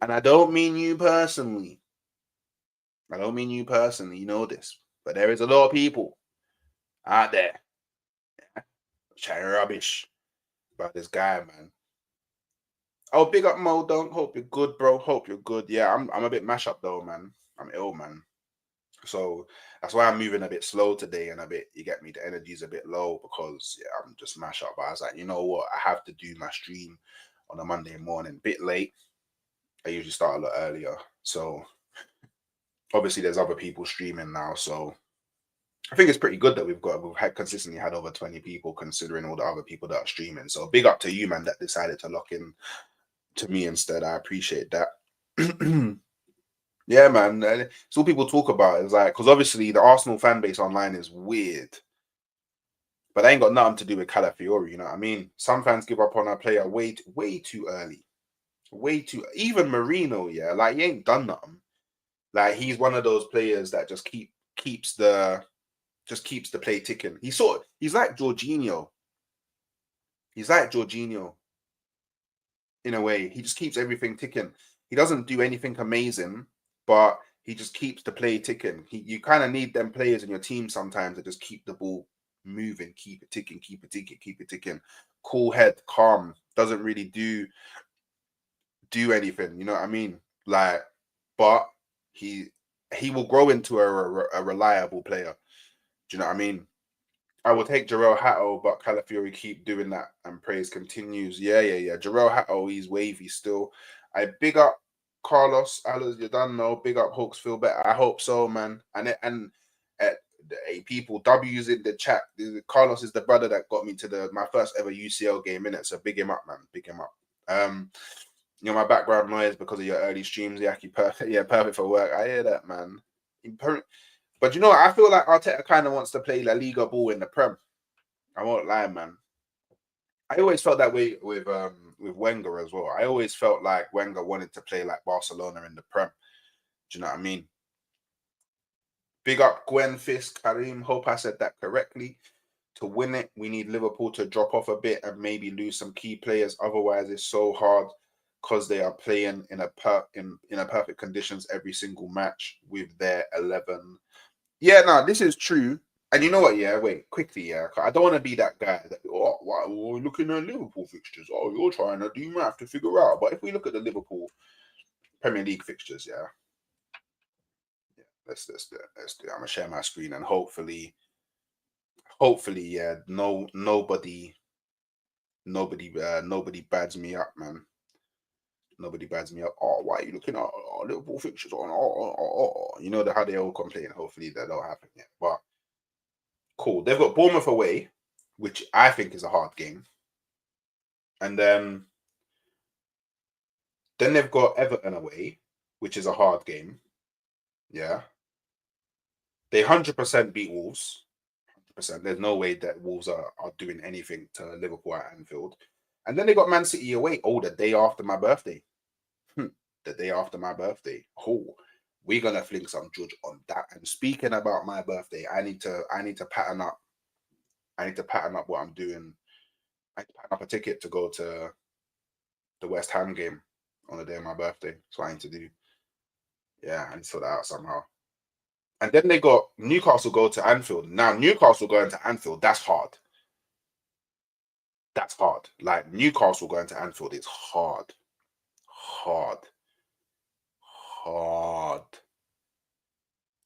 [SPEAKER 1] And I don't mean you personally. You know this. But there is a lot of people out there chatting rubbish about this guy, man. Oh, big up Mo, don't. Hope you're good, bro. Hope you're good. Yeah, I'm a bit mash up though, man. I'm ill, man. So that's why I'm moving a bit slow today and you get me, the energy's a bit low because yeah, I'm just mash up. But I was like, you know what? I have to do my stream on a Monday morning, bit late. I usually start a lot earlier. So obviously there's other people streaming now. So I think it's pretty good that we've consistently had over 20 people considering all the other people that are streaming. So big up to you, man, that decided to lock in to me instead. I appreciate that. Yeah, man. It's all people talk about. It's like, because obviously the Arsenal fan base online is weird, but they ain't got nothing to do with Calafiori. You know what I mean? Some fans give up on our player way too early, Even Marino, yeah, like he ain't done nothing. Like he's one of those players that just keeps the play ticking. He's like Jorginho. He's like Jorginho in a way. He just keeps everything ticking. He doesn't do anything amazing, but he just keeps the play ticking. You kind of need them players in your team sometimes to just keep the ball moving, keep it ticking. Cool head, calm, doesn't really do anything. You know what I mean? Like, but he will grow into a reliable player. Do you know what I mean? I will take Jarrell Hatto, but Calafiori keep doing that and praise continues. Yeah. Jarrell Hatto, he's wavy still. I big up Carlos, you don't know. Big up Hawks, feel better. I hope so, man. And people, W's in the chat. Carlos is the brother that got me to my first ever UCL game, innit? So big him up, man. Big him up. My background noise because of your early streams, Yaki, perfect. Yeah, perfect for work. I hear that, man. But you know what? I feel like Arteta kind of wants to play La Liga ball in the Prem. I won't lie, man. I always felt that way with Wenger as well. I always felt like Wenger wanted to play like Barcelona in the Prem. Do you know what I mean? Big up Gwen Fisk, Karim. Hope I said that correctly. To win it, we need Liverpool to drop off a bit and maybe lose some key players. Otherwise, it's so hard because they are playing in a perfect conditions every single match with their 11. Yeah, no, this is true. And you know what? Yeah, wait, quickly, yeah. I don't want to be that guy that, why we're looking at Liverpool fixtures. Oh, you're trying to do math to figure out. But if we look at the Liverpool Premier League fixtures, yeah, let's do it. I'm gonna share my screen and hopefully, yeah, nobody bads me up, man. Nobody bads me up. Oh, why are you looking at Liverpool fixtures on? You know how they all complain. Hopefully that don't happen yet. But cool. They've got Bournemouth away, which I think is a hard game. And then they've got Everton away, which is a hard game. Yeah. They 100% beat Wolves. 100%. There's no way that Wolves are doing anything to Liverpool at Anfield. And then they got Man City away. Oh, the day after my birthday. The day after my birthday. Oh, we're gonna fling some judge on that. And speaking about my birthday, I need to pattern up. I need to pattern up what I'm doing. I need to pattern up a ticket to go to the West Ham game on the day of my birthday. That's what I need to do. Yeah, I need to sort that out somehow. And then they got Newcastle go to Anfield. Now, Newcastle going to Anfield, that's hard. That's hard. Like, Newcastle going to Anfield is hard. Hard. Hard.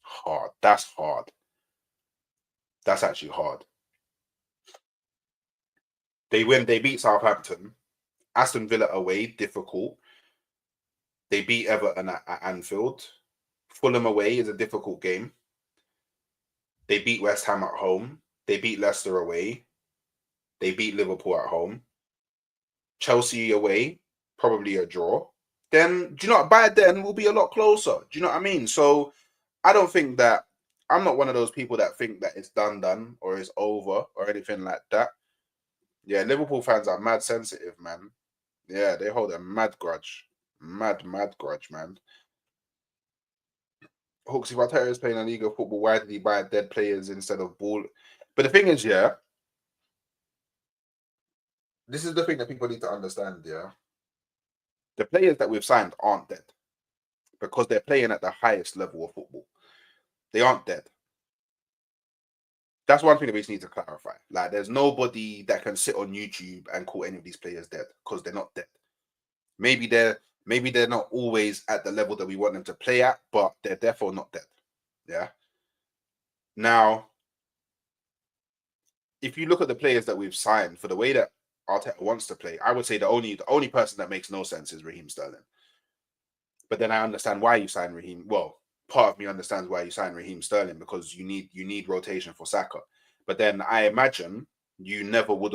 [SPEAKER 1] Hard. That's hard. That's actually hard. They beat Southampton. Aston Villa away, difficult. They beat Everton at Anfield. Fulham away is a difficult game. They beat West Ham at home. They beat Leicester away. They beat Liverpool at home. Chelsea away, probably a draw. Then, do you know what? By then, we'll be a lot closer. Do you know what I mean? So, I don't think that I'm not one of those people that think that it's done, or it's over, or anything like that. Yeah, Liverpool fans are mad sensitive, man. Yeah, they hold a mad grudge. Mad grudge, man. Hooks, if Arteta is playing a league of football, why did he buy dead players instead of ball? But the thing is, yeah, this is the thing that people need to understand, yeah. The players that we've signed aren't dead because they're playing at the highest level of football. They aren't dead. That's one thing that we just need to clarify. Like, there's nobody that can sit on YouTube and call any of these players dead because they're not dead. Maybe they're not always at the level that we want them to play at, but they're therefore not dead. Yeah. Now, if you look at the players that we've signed for the way that Arteta wants to play, I would say the only person that makes no sense is Raheem Sterling. But then I understand why you signed Raheem. Well, part of me understands why you signed Raheem Sterling because you need rotation for Saka. But then I imagine you never could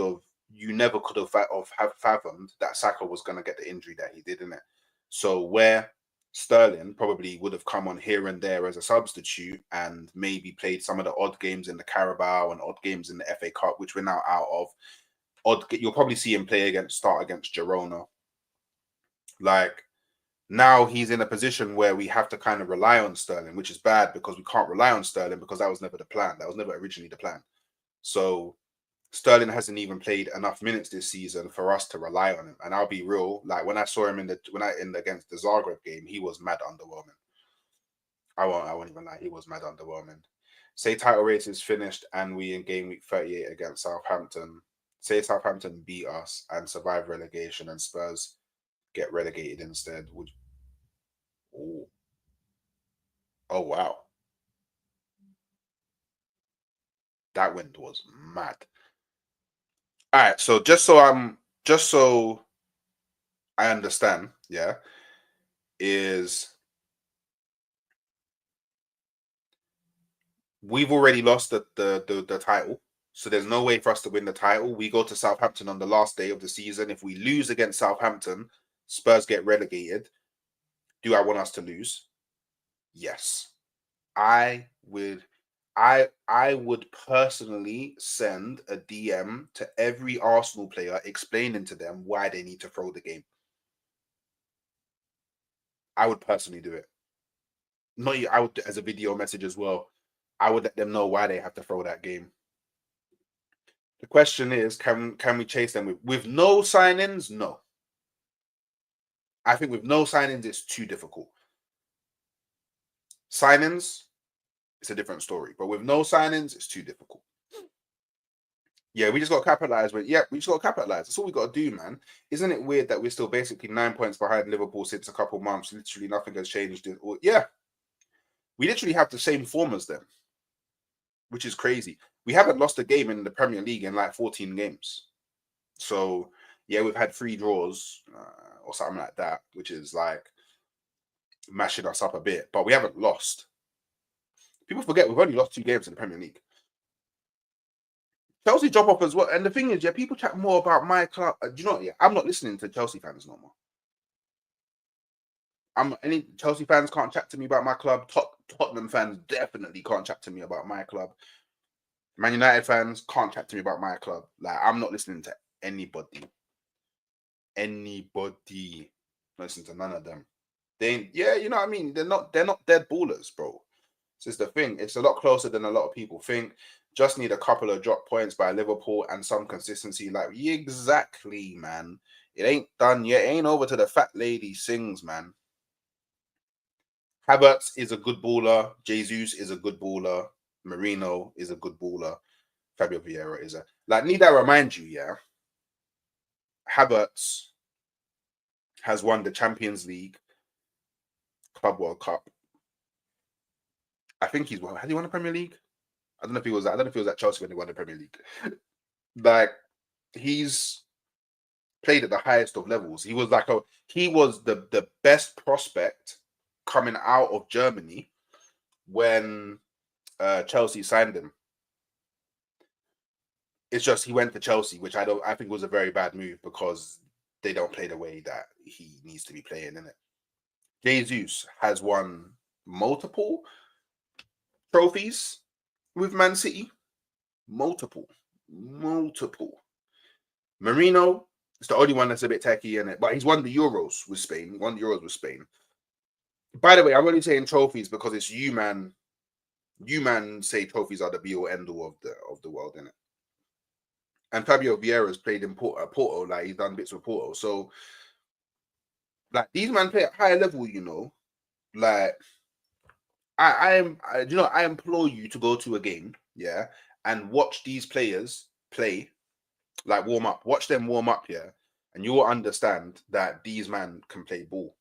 [SPEAKER 1] have fathomed that Saka was going to get the injury that he did, in it. So where Sterling probably would have come on here and there as a substitute and maybe played some of the odd games in the Carabao and odd games in the FA Cup, which we're now out of. You'll probably see him start against Girona. Like, now he's in a position where we have to kind of rely on Sterling, which is bad because we can't rely on Sterling because that was never the plan. That was never originally the plan. So Sterling hasn't even played enough minutes this season for us to rely on him. And I'll be real, like when I saw him against the Zagreb game, he was mad underwhelming. I won't even lie, he was mad underwhelming. Say title race is finished and we in game week 38 against Southampton. Say Southampton beat us and survive relegation and Spurs get relegated instead. Oh wow. That wind was mad. All right, so just so I understand, yeah, is we've already lost the title, so there's no way for us to win the title. We go to Southampton on the last day of the season. If we lose against Southampton, Spurs get relegated. Do I want us to lose? Yes. I would personally send a DM to every Arsenal player explaining to them why they need to throw the game. I would personally do it. I would, as a video message as well. I would let them know why they have to throw that game. The question is, can we chase them with no signings? No. I think with no signings, it's too difficult. Signings, it's a different story. But with no signings, it's too difficult. Yeah, we just got to capitalize. We just got to capitalize. That's all we got to do, man. Isn't it weird that we're still basically 9 points behind Liverpool since a couple months? Literally nothing has changed. Yeah, we literally have the same form as them, which is crazy. We haven't lost a game in the Premier League in like 14 games. So, yeah, we've had 3 draws or something like that, which is like mashing us up a bit. But we haven't lost. People forget we've only lost 2 games in the Premier League. Chelsea drop off as well. And the thing is, yeah, people chat more about my club. Do you know what? Yeah, I'm not listening to Chelsea fans no more. Any Chelsea fans can't chat to me about my club. Tottenham fans definitely can't chat to me about my club. Man United fans can't chat to me about my club. Like, I'm not listening to anybody. Listen to none of them. Yeah, you know what I mean? They're not dead ballers, bro. This is the thing. It's a lot closer than a lot of people think. Just need a couple of drop points by Liverpool and some consistency. Like, exactly, man. It ain't done yet. It ain't over to the fat lady sings, man. Havertz is a good baller. Jesus is a good baller. Marino is a good baller. Fabio Vieira is a... Like, need I remind you, yeah? Havertz has won the Champions League, Club World Cup. I think has he won the Premier League? I don't know if he was at Chelsea when they won the Premier League. Like, he's played at the highest of levels. He was the best prospect coming out of Germany when Chelsea signed him. It's just he went to Chelsea, which I think was a very bad move because they don't play the way that he needs to be playing, innit? Jesus has won multiple trophies with Man City. Multiple. Marino is the only one that's a bit tacky in it, but he's won the Euros with Spain. By the way, I'm only saying trophies because it's you, man. You, man, say trophies are the be-all, end-all of the world, innit? And Fabio Vieira's played in Porto, like he's done bits with Porto. So, like, these men play at higher level, you know. Like, I implore you to go to a game, yeah, and watch these players play, like warm up. Watch them warm up, yeah, and you will understand that these men can play ball.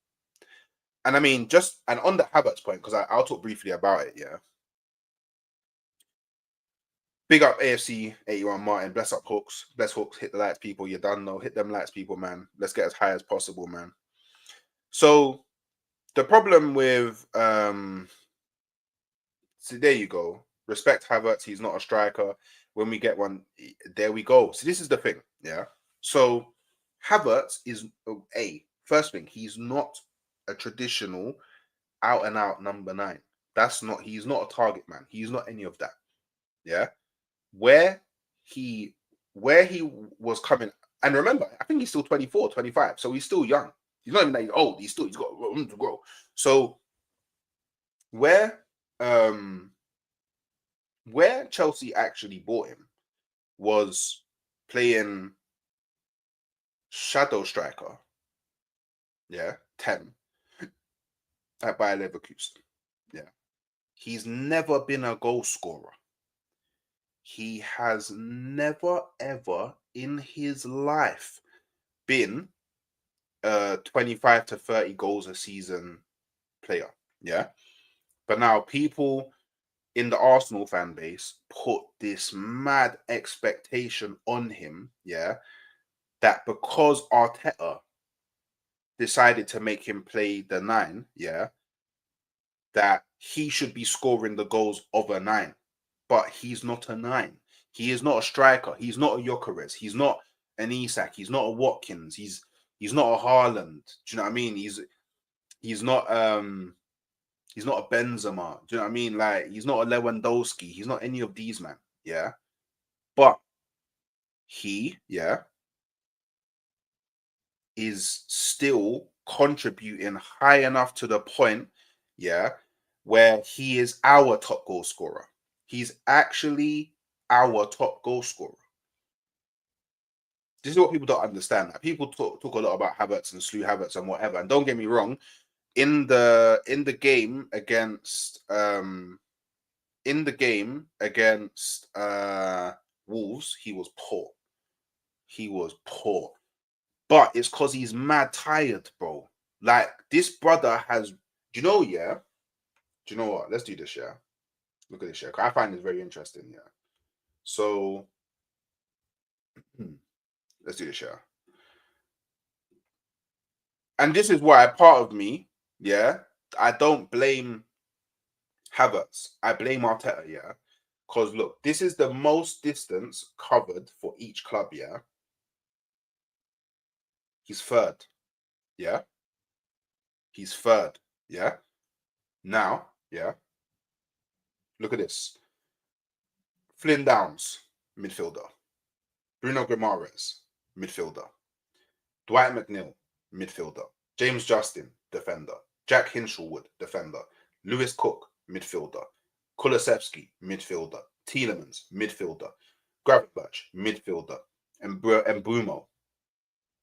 [SPEAKER 1] And I mean, and on the Havertz point, because I'll talk briefly about it, yeah. Big up AFC 81 Martin. Bless up Hooks. Bless Hooks. Hit the lights, people. You're done, though. Hit them lights, people, man. Let's get as high as possible, man. So the problem with so there you go. Respect Havertz. He's not a striker. When we get one, there we go. So this is the thing, yeah. So Havertz is first thing. He's not a traditional out and out number 9. He's not a target man. He's not any of that. Yeah. Where he was coming, and remember, I think he's still 24, 25, so he's still young. He's not even that old. He's got room to grow. So where Chelsea actually bought him was playing shadow striker, yeah, 10 at Bayer Leverkusen. Yeah, he's never been a goal scorer. He has never ever in his life been a 25 to 30 goals a season player. Yeah. But now people in the Arsenal fan base put this mad expectation on him, yeah, that because Arteta decided to make him play the 9, yeah, that he should be scoring the goals of a 9. But he's not a 9. He is not a striker. He's not a Gyökeres. He's not an Isak. He's not a Watkins. He's not a Haaland. Do you know what I mean? He's not a Benzema. Do you know what I mean? Like, he's not a Lewandowski. He's not any of these, man. Yeah. But he, yeah, is still contributing high enough to the point, yeah, where he is our top goal scorer. He's actually our top goal scorer. This is what people don't understand. Like, people talk a lot about Havertz and slew Havertz and whatever. And don't get me wrong, in the game against Wolves, he was poor. But it's because he's mad tired, bro. Like, this brother has, do you know what? Let's do this, yeah. Look at this, yeah. I find this very interesting, yeah. So, let's do this, yeah. And this is why part of me, yeah, I don't blame Havertz. I blame Arteta, yeah. Because look, this is the most distance covered for each club, yeah. He's third, yeah. He's third, yeah. Now, yeah. Look at this. Flynn Downs, midfielder. Bruno Guimaraes, midfielder. Dwight McNeil, midfielder. James Justin, defender. Jack Hinshelwood, defender. Lewis Cook, midfielder. Kulusevski, midfielder. Tielemans, midfielder. Gravenberch, midfielder. And Mbeumo,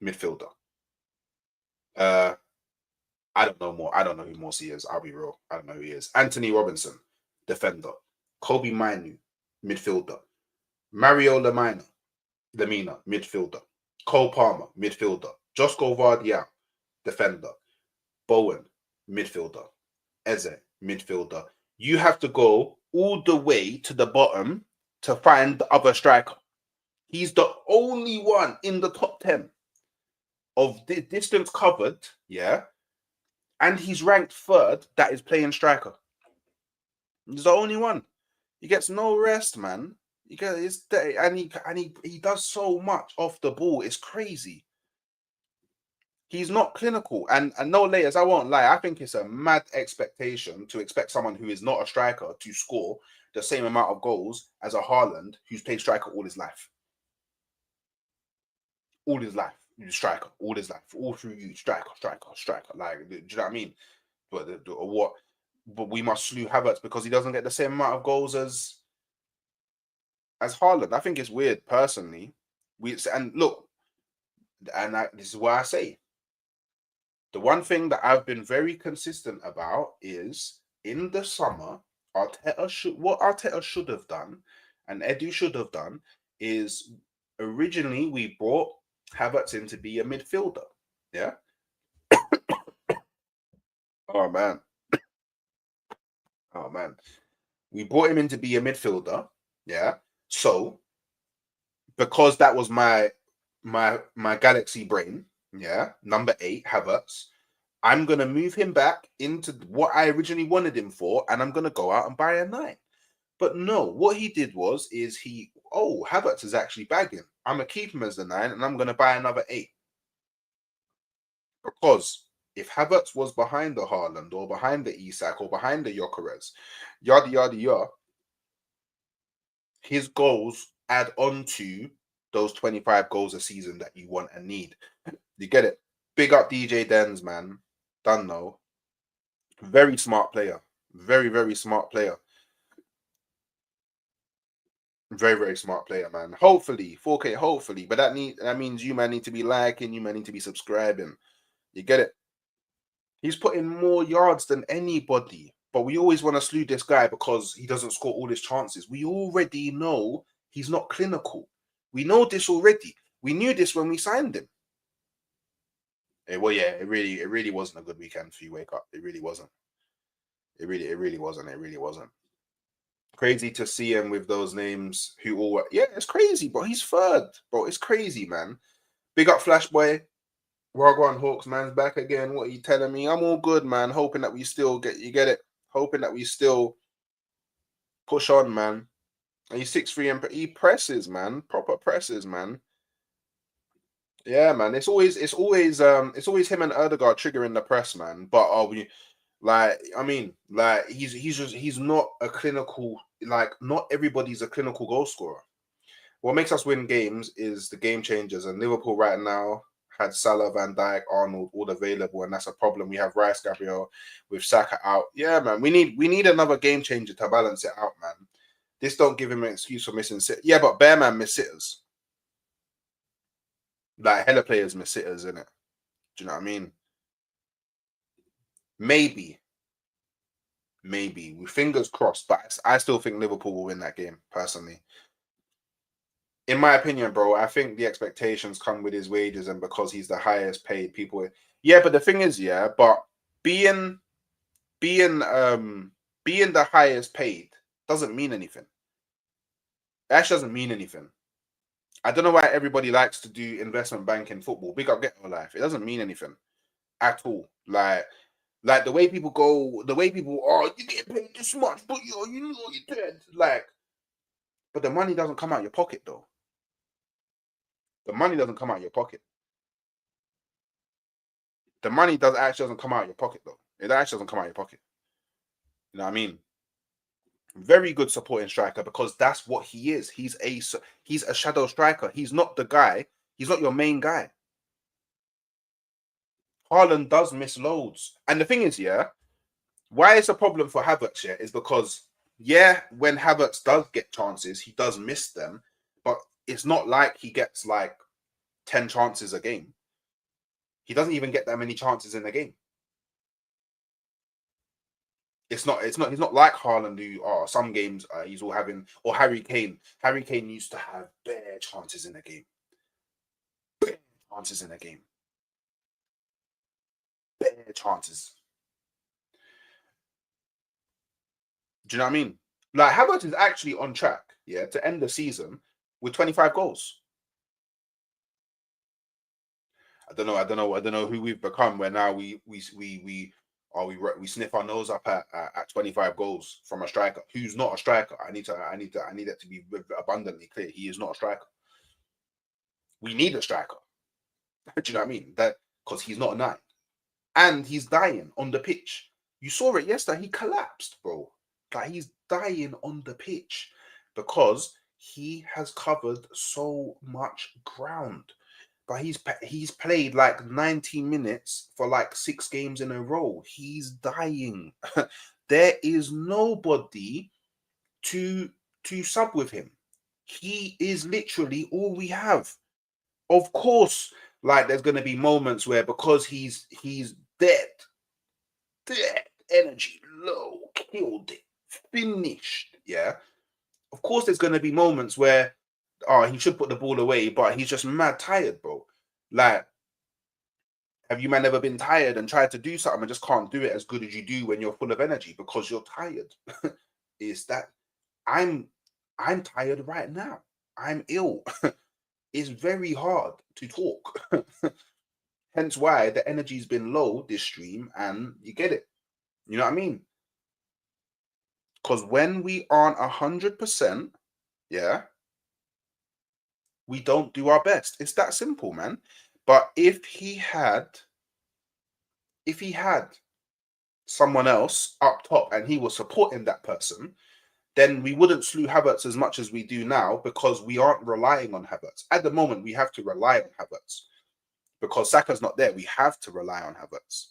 [SPEAKER 1] midfielder. I don't know more. I don't know who Morsi is. I'll be real. I don't know who he is. Anthony Robinson, defender. Kobe Mainu, midfielder. Mario Lemina, midfielder. Cole Palmer, midfielder. Josko Vardial, defender. Bowen, midfielder. Eze, midfielder. You have to go all the way to the bottom to find the other striker. He's the only one in the top 10 of the distance covered, yeah, and he's ranked third that is playing striker. He's the only one. He gets no rest, man. He gets and he does so much off the ball. It's crazy. He's not clinical, and no layers. I won't lie. I think it's a mad expectation to expect someone who is not a striker to score the same amount of goals as a Haaland who's played striker all his life. All his life, striker, all his life, all through you, striker. Like, do you know what I mean? But what? But we must slew Havertz because he doesn't get the same amount of goals as Haaland. I think it's weird, personally. And look, this is why I say the one thing that I've been very consistent about is in the summer, what Arteta should have done, and Edu should have done, is originally we brought Havertz in to be a midfielder. Yeah. Oh man. We brought him in to be a midfielder. Yeah. So because that was my galaxy brain, yeah, number 8, Havertz, I'm gonna move him back into what I originally wanted him for, and I'm gonna go out and buy a 9. But no, what he did was Havertz is actually bagging. I'm gonna keep him as the 9, and I'm gonna buy another 8. Because if Havertz was behind the Haaland or behind the Isak or behind the Gyökeres, yada yada yada, his goals add on to those 25 goals a season that you want and need. You get it? Big up DJ Dens, man. Done though. Very smart player. Very, very smart player. Very, very smart player, man. Hopefully, 4K, hopefully. But that means you man need to be liking, you man need to be subscribing. You get it? He's put in more yards than anybody. But we always want to slew this guy because he doesn't score all his chances. We already know he's not clinical. We know this already. We knew this when we signed him. Well, yeah, it really wasn't a good weekend for you, Wake Up. It really wasn't. It really wasn't. Crazy to see him with those names who all it's crazy, but he's third, bro. It's crazy, man. Big up Flash Boy. Wagwan Hawks, man's back again. What are you telling me? I'm all good, man. Hoping that we still get it. Hoping that we still push on, man. And he's 6'3" and he presses, man. Proper presses, man. Yeah, man. It's always him and Erdegaard triggering the press, man. But he's not a clinical, like, not everybody's a clinical goal scorer. What makes us win games is the game changers, and Liverpool right now had Salah, Van Dijk, Arnold all available, and that's a problem. We have Rice, Gabriel, with Saka out. Yeah, man, we need another game changer to balance it out, man. This don't give him an excuse for missing sit. Yeah, but Bearman miss sitters. Like, hella players miss sitters, innit? Do you know what I mean? Maybe. With fingers crossed, but I still think Liverpool will win that game, personally. In my opinion, bro, I think the expectations come with his wages and because he's the highest paid people. Yeah, but the thing is, but being the highest paid doesn't mean anything. It actually doesn't mean anything. I don't know why everybody likes to do investment banking football. Big up Ghetto Life. It doesn't mean anything at all. Like the way people go, you get paid this much, but you know you're dead. Like, but the money doesn't come out your pocket though. The money doesn't come out your pocket. The money doesn't come out your pocket though. It actually doesn't come out your pocket. You know what I mean? Very good supporting striker because that's what he is. He's a shadow striker. He's not the guy. He's not your main guy. Haaland does miss loads. And the thing is, why it's a problem for Havertz, is because, when Havertz does get chances, he does miss them, but it's not like he gets like 10 chances a game. He doesn't even get that many chances in a game. He's not like Haaland, who some games he's all having, or Harry Kane. Harry Kane used to have bare chances in a game. Bare chances in a game. Bare chances. Do you know what I mean? Like Havertz is actually on track, yeah, to end the season with 25 goals. I don't know who we've become. Where now we sniff our nose up at 25 goals from a striker who's not a striker. I need that to be abundantly clear. He is not a striker. We need a striker. Do you know what I mean? That because he's not a nine, and he's dying on the pitch. You saw it yesterday. He collapsed, bro. Like he's dying on the pitch because he has covered so much ground. But he's played like 90 minutes for like 6 games in a row. He's dying. There is nobody to sub with him. He is literally all we have. Of course, like there's gonna be moments where because he's dead, energy low, killed it, finished. Yeah. Of course, there's gonna be moments where he should put the ball away, but he's just mad tired, bro. Like, have you man ever been tired and tried to do something and just can't do it as good as you do when you're full of energy because you're tired? Is that I'm tired right now. I'm ill. It's very hard to talk. Hence why the energy's been low this stream, and you get it. You know what I mean? Because when we aren't 100%, yeah, we don't do our best. It's that simple, man. But if he had someone else up top and he was supporting that person, then we wouldn't slew Havertz as much as we do now because we aren't relying on Havertz. At the moment, we have to rely on Havertz because Saka's not there. We have to rely on Havertz.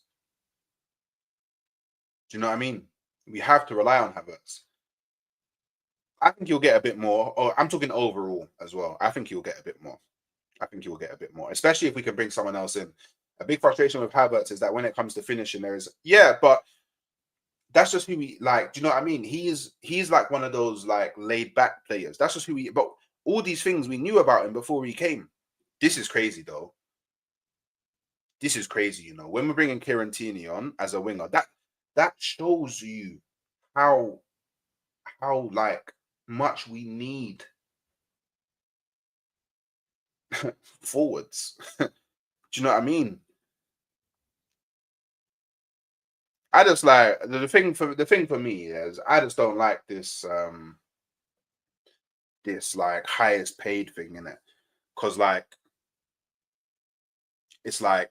[SPEAKER 1] Do you know what I mean? We have to rely on Havertz. I think you'll get a bit more. Oh, I'm talking overall as well. I think you'll get a bit more. I think you will get a bit more, especially if we can bring someone else in. A big frustration with Havertz is that when it comes to finishing, there is but that's just who we like. Do you know what I mean? He's like one of those like laid back players. That's just who he. But all these things we knew about him before he came. This is crazy though. This is crazy, you know. When we're bringing Kieran Tierney on as a winger, that shows you how like much we need forwards. Do you know what I mean? I just like the thing for me is I just don't like this this like highest paid thing in it, because like it's like,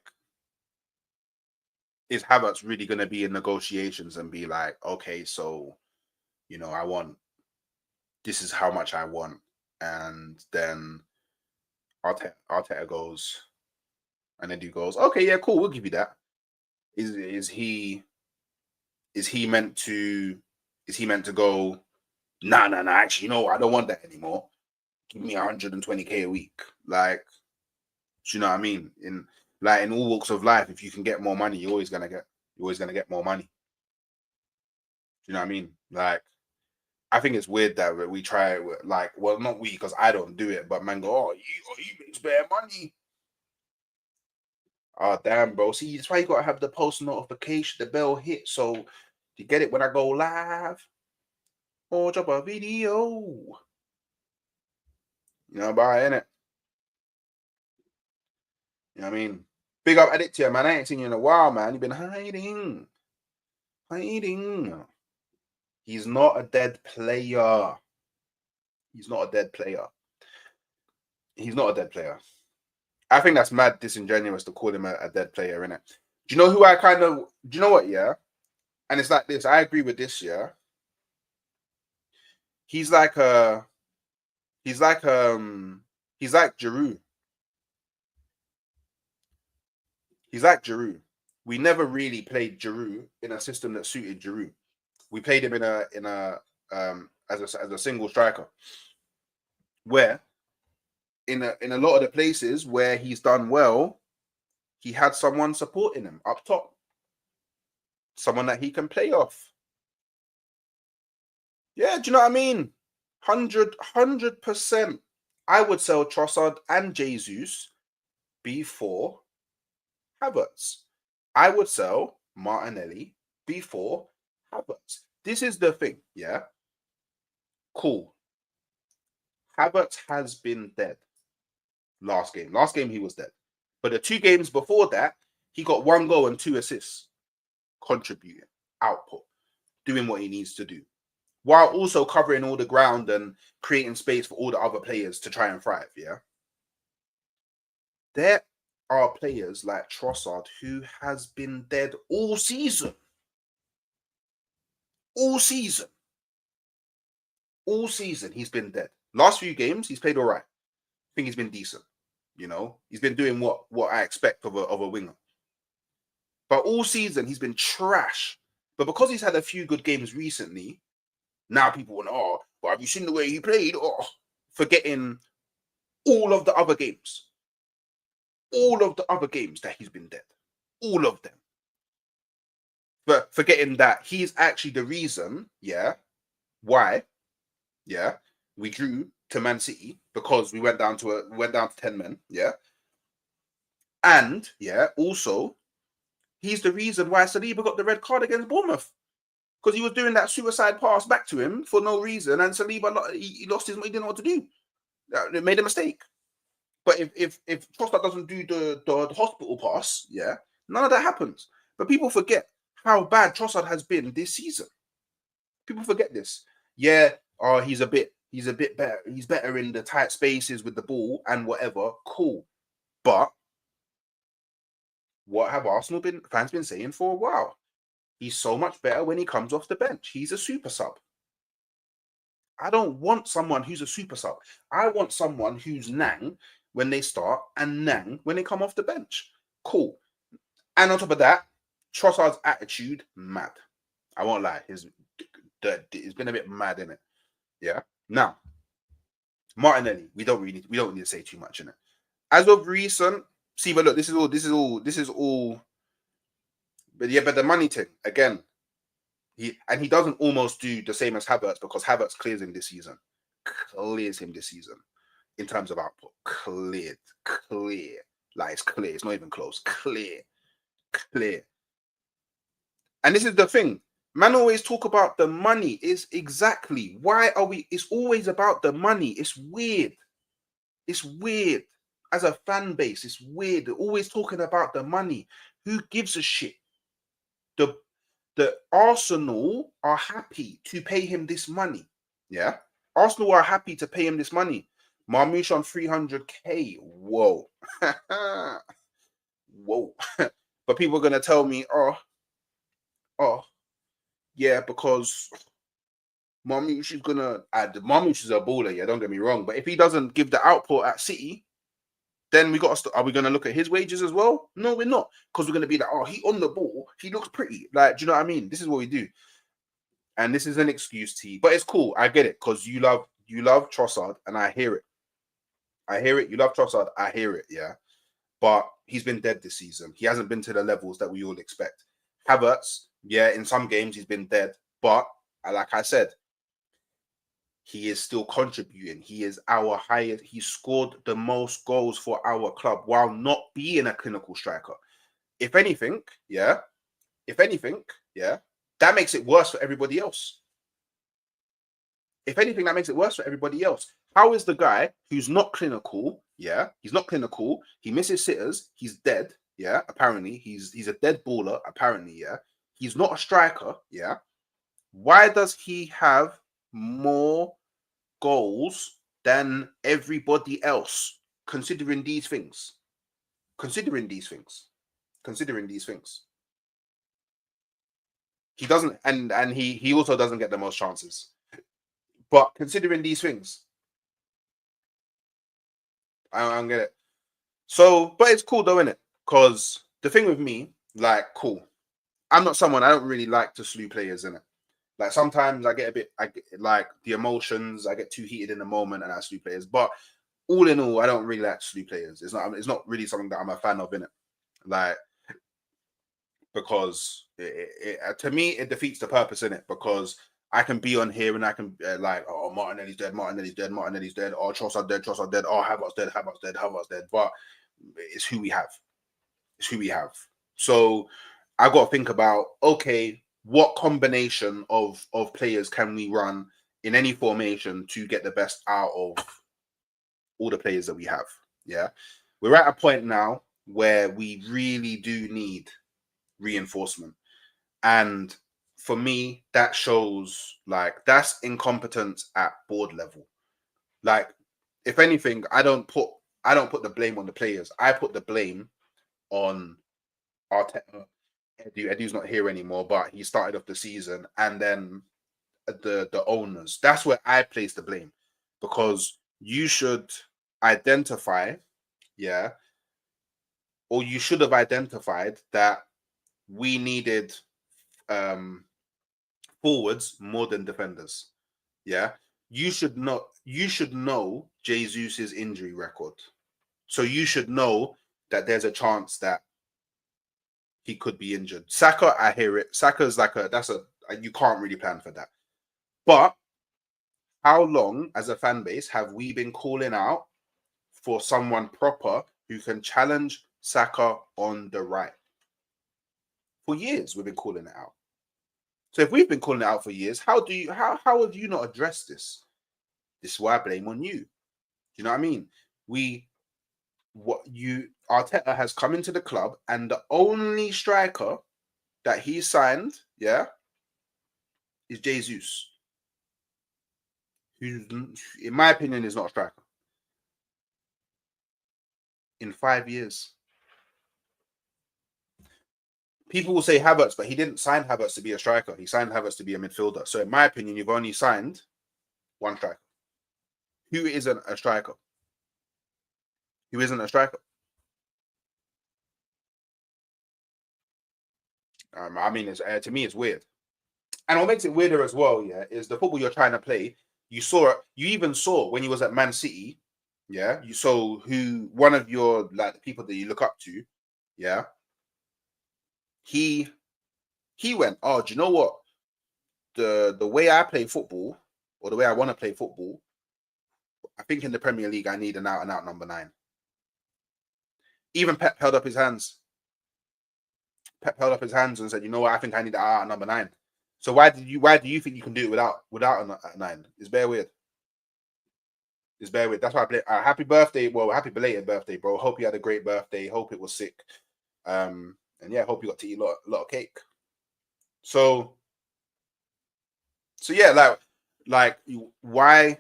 [SPEAKER 1] is Havertz really going to be in negotiations and be like, okay, so you know, this is how much I want, and then Arteta goes, and then he goes, okay, yeah, cool, we'll give you that. Is he meant to go, nah, actually, you know, I don't want that anymore. Give me 120k a week. Like, do you know what I mean? In all walks of life, if you can get more money, you're always gonna get more money. Do you know what I mean? Like, I think it's weird that we try, like, well, not we, because I don't do it, but man go, you make spare money. Oh damn, bro. See, that's why you gotta have the post notification, the bell hit, so you get it when I go live or drop a video. You know, about it, innit? You know what I mean? Big up Aditya, man. I ain't seen you in a while, man. You've been hiding. He's not a dead player. He's not a dead player. He's not a dead player. I think that's mad disingenuous to call him a dead player, innit? Do you know who do you know what, yeah? And it's like this. I agree with this, yeah. He's like Giroud. He's like Giroud. We never really played Giroud in a system that suited Giroud. We played him in a as a single striker, where in a lot of the places where he's done well, he had someone supporting him up top, someone that he can play off. Yeah, do you know what I mean? 100%. I would sell Trossard and Jesus before Havertz. I would sell Martinelli before Havertz. This is the thing, yeah? Cool. Havertz has been dead. Last game he was dead. But the 2 games before that, he got 1 goal and 2 assists, contributing, output, doing what he needs to do, while also covering all the ground and creating space for all the other players to try and thrive. Yeah. There are players like Trossard who has been dead all season. All season. All season he's been dead. Last few games he's played all right. I think he's been decent. You know, he's been doing what I expect of a winger. But all season he's been trash. But because he's had a few good games recently, now people want, oh, but have you seen the way he played? Oh, forgetting all of the other games. All of the other games that he's been dead. All of them. But forgetting that he's actually the reason, yeah, why, yeah, we drew to Man City, because we went down to 10 men, yeah. And yeah, also, he's the reason why Saliba got the red card against Bournemouth. Because he was doing that suicide pass back to him for no reason, and Saliba, he lost his, he didn't know what to do. It made a mistake. But if Trossard doesn't do the hospital pass, yeah, none of that happens. But people forget how bad Trossard has been this season. People forget this. Yeah, he's a bit better. He's better in the tight spaces with the ball and whatever. Cool. But what have Arsenal fans been saying for a while? He's so much better when he comes off the bench. He's a super sub. I don't want someone who's a super sub. I want someone who's Nang when they start and Nang when they come off the bench. Cool. And on top of that, Trossard's attitude, mad. I won't lie. It's been a bit mad, in it. Yeah. Now, Martinelli, we don't need to say too much in it. As of recent, see, but look, this is all. But yeah, but the money thing again. He doesn't almost do the same as Havertz, because Havertz clears him this season. In terms of output. Clear. Like, it's clear. It's not even close. Clear. And this is the thing. Man always talk about the money. Is exactly why are we? It's always about the money. It's weird. As a fan base, it's weird. They're always talking about the money. Who gives a shit? The Arsenal are happy to pay him this money. Yeah. Arsenal are happy to pay him this money. Marmoush on 300k. Whoa. Whoa. But people are going to tell me, oh, yeah, because Marmoush is going to add. Marmoush is a baller, yeah, don't get me wrong. But if he doesn't give the output at City, then we got to. Are we going to look at his wages as well? No, we're not, because we're going to be like, oh, he on the ball, he looks pretty. Like, do you know what I mean? This is what we do, and this is an excuse, T. But it's cool. I get it, because you love Trossard, and I hear it. You love Trossard. I hear it. Yeah, but he's been dead this season. He hasn't been to the levels that we all expect. Havertz, yeah, in some games he's been dead, but like I said, he is still contributing. He is our highest. He scored the most goals for our club while not being a clinical striker. If anything, yeah, that makes it worse for everybody else. If anything, that makes it worse for everybody else. How is the guy who's not clinical? Yeah, he's not clinical. He misses sitters. He's dead. Yeah, apparently he's a dead baller. Apparently, yeah, he's not a striker. Yeah, why does he have more goals than everybody else, considering these things? He doesn't, and he also doesn't get the most chances. But considering these things, I don't get it. So, but it's cool though, innit? Because the thing with me, like, cool. I don't really like to slew players, innit? Like, sometimes I get like the emotions, I get too heated in the moment and I slew players. But all in all, I don't really like to slew players. It's not really something that I'm a fan of, innit? Like, because to me, it defeats the purpose, innit? Because I can be on here and I can like, oh, Martinelli's dead. Oh, Trossard dead. Oh, Havertz dead. But it's who we have. So I got to think about, okay, what combination of players can we run in any formation to get the best out of all the players that we have. Yeah, we're at a point now where we really do need reinforcement, and for me, that shows like that's incompetence at board level. Like, if anything, I don't put the blame on the players. I put the blame on Arteta. Edu's not here anymore, but he started off the season, and then the owners. That's where I place the blame, because you should identify, yeah, or you should have identified that we needed forwards more than defenders. Yeah, you should know Jesus's injury record, so you should know that there's a chance that he could be injured. Saka, I hear it. Saka's like you can't really plan for that. But how long as a fan base have we been calling out for someone proper who can challenge Saka on the right? For years, we've been calling it out. So if we've been calling it out for years, how have you not addressed this? This is why I blame on you. Do you know what I mean? Arteta has come into the club, and the only striker that he signed, yeah, is Jesus, who, in my opinion, is not a striker. In 5 years, people will say Havertz, but he didn't sign Havertz to be a striker. He signed Havertz to be a midfielder. So, in my opinion, you've only signed one striker. Who isn't a striker? Who isn't a striker? I mean, to me, it's weird. And what makes it weirder as well, yeah, is the football you're trying to play. You even saw when he was at Man City, yeah. You saw who one of your like the people that you look up to, yeah. He went, oh, do you know what? The way I play football, or the way I want to play football, I think in the Premier League I need an out and out number 9. Even Pep held up his hands. Pep held up his hands and said, you know what? I think I need an out number 9. So why do you think you can do it without a 9? It's bare weird. It's bare weird. That's why I play. Happy birthday. Well, happy belated birthday, bro. Hope you had a great birthday. Hope it was sick. And yeah, hope you got to eat a lot of cake. So yeah, like why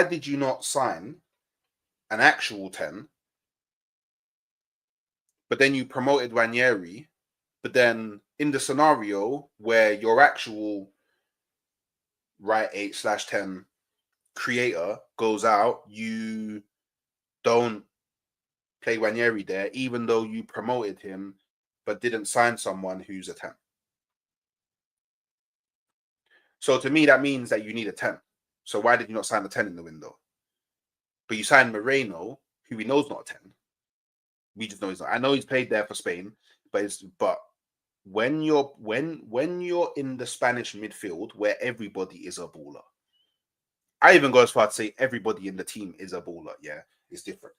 [SPEAKER 1] did you not sign an actual 10? But then you promoted Ranieri, but then in the scenario where your actual right 8/10 creator goes out, you don't play Ranieri there, even though you promoted him, but didn't sign someone who's a 10. So to me, that means that you need a 10. So why did you not sign a 10 in the window? But you signed Moreno, who we know is not a 10. We just know he's not. I know he's played there for Spain, but when you're in the Spanish midfield where everybody is a baller, I even go as far to say everybody in the team is a baller. Yeah, it's different.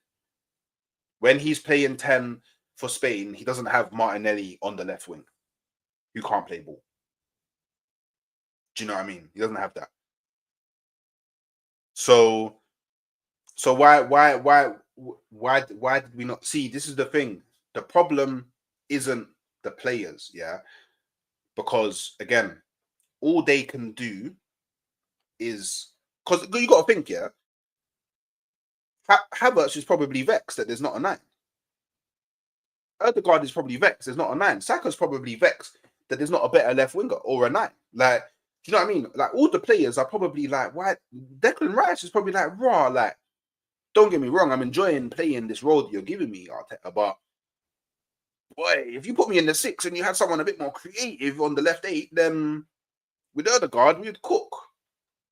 [SPEAKER 1] When he's playing 10 for Spain, he doesn't have Martinelli on the left wing, who can't play ball. Do you know what I mean? He doesn't have that. So why did we not see? This is the thing. The problem isn't the players, yeah, because again, all they can do is because you got to think, yeah. Havertz is probably vexed that there's not a 9. Erdegaard is probably vexed there's not a 9. Saka's probably vexed that there's not a better left winger or a 9. Like, do you know what I mean? Like, all the players are probably like, why? Declan Rice is probably like, raw. Like, don't get me wrong, I'm enjoying playing this role that you're giving me, Arteta, but boy, if you put me in the 6 and you had someone a bit more creative on the left 8, then with Erdegaard, we'd cook.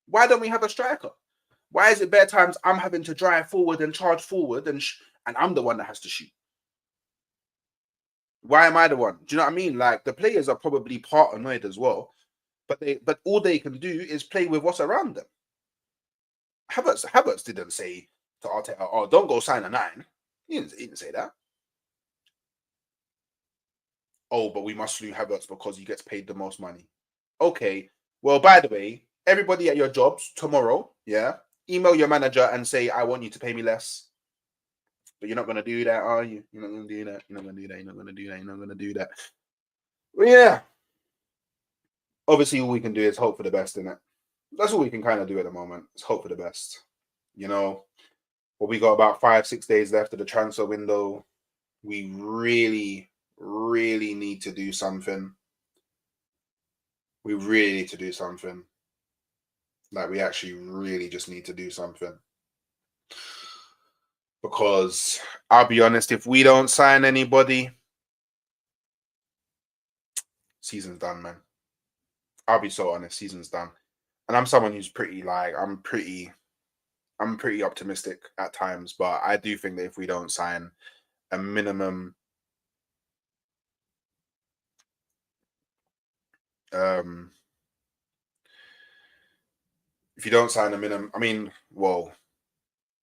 [SPEAKER 1] Why don't we have a striker? Why is it bare times I'm having to drive forward and charge forward and I'm the one that has to shoot? Why am I the one? Do you know what I mean? Like, the players are probably part annoyed as well, but all they can do is play with what's around them. Havertz didn't say to Arteta, "Oh, don't go sign a 9." He didn't say that. Oh, but we must lose Havertz because he gets paid the most money. Okay. Well, by the way, everybody at your jobs tomorrow, yeah, email your manager and say, I want you to pay me less. But you're not going to do that, are you? You're not going to do that. You're not going to do that. You're not going to do that. You're not going to do that. Well, yeah. Obviously, all we can do is hope for the best in it. That's all we can kind of do at the moment. Is hope for the best. You know, well, we got about 5-6 days left of the transfer window. We really, really need to do something. We really need to do something. Like, we actually really just need to do something. Because I'll be honest, if we don't sign anybody, season's done, man. I'll be so honest, season's done. And I'm someone who's pretty I'm pretty optimistic at times, but I do think that if we don't sign a minimum if you don't sign a minimum, I mean, well,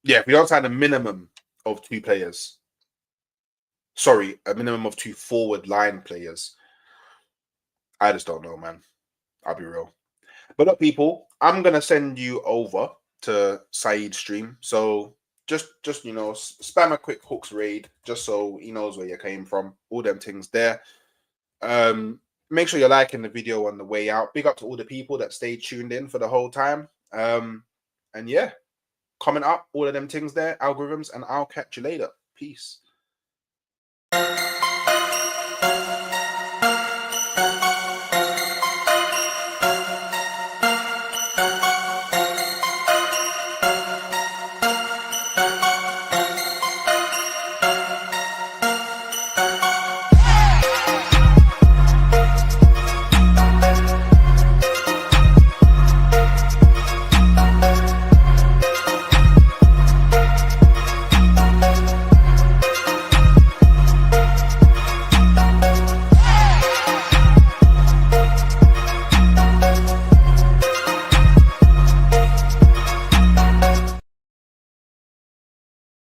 [SPEAKER 1] yeah, if we don't sign a minimum of 2 players, sorry, a minimum of 2 forward line players, I just don't know, man. I'll be real. But look, people, I'm gonna send you over to Saeed's stream. So just you know, spam a quick hooks raid just so he knows where you came from. All them things there. Make sure you're liking the video on the way out. Big up to all the people that stayed tuned in for the whole time. And yeah, comment up all of them things there, algorithms, and I'll catch you later. Peace.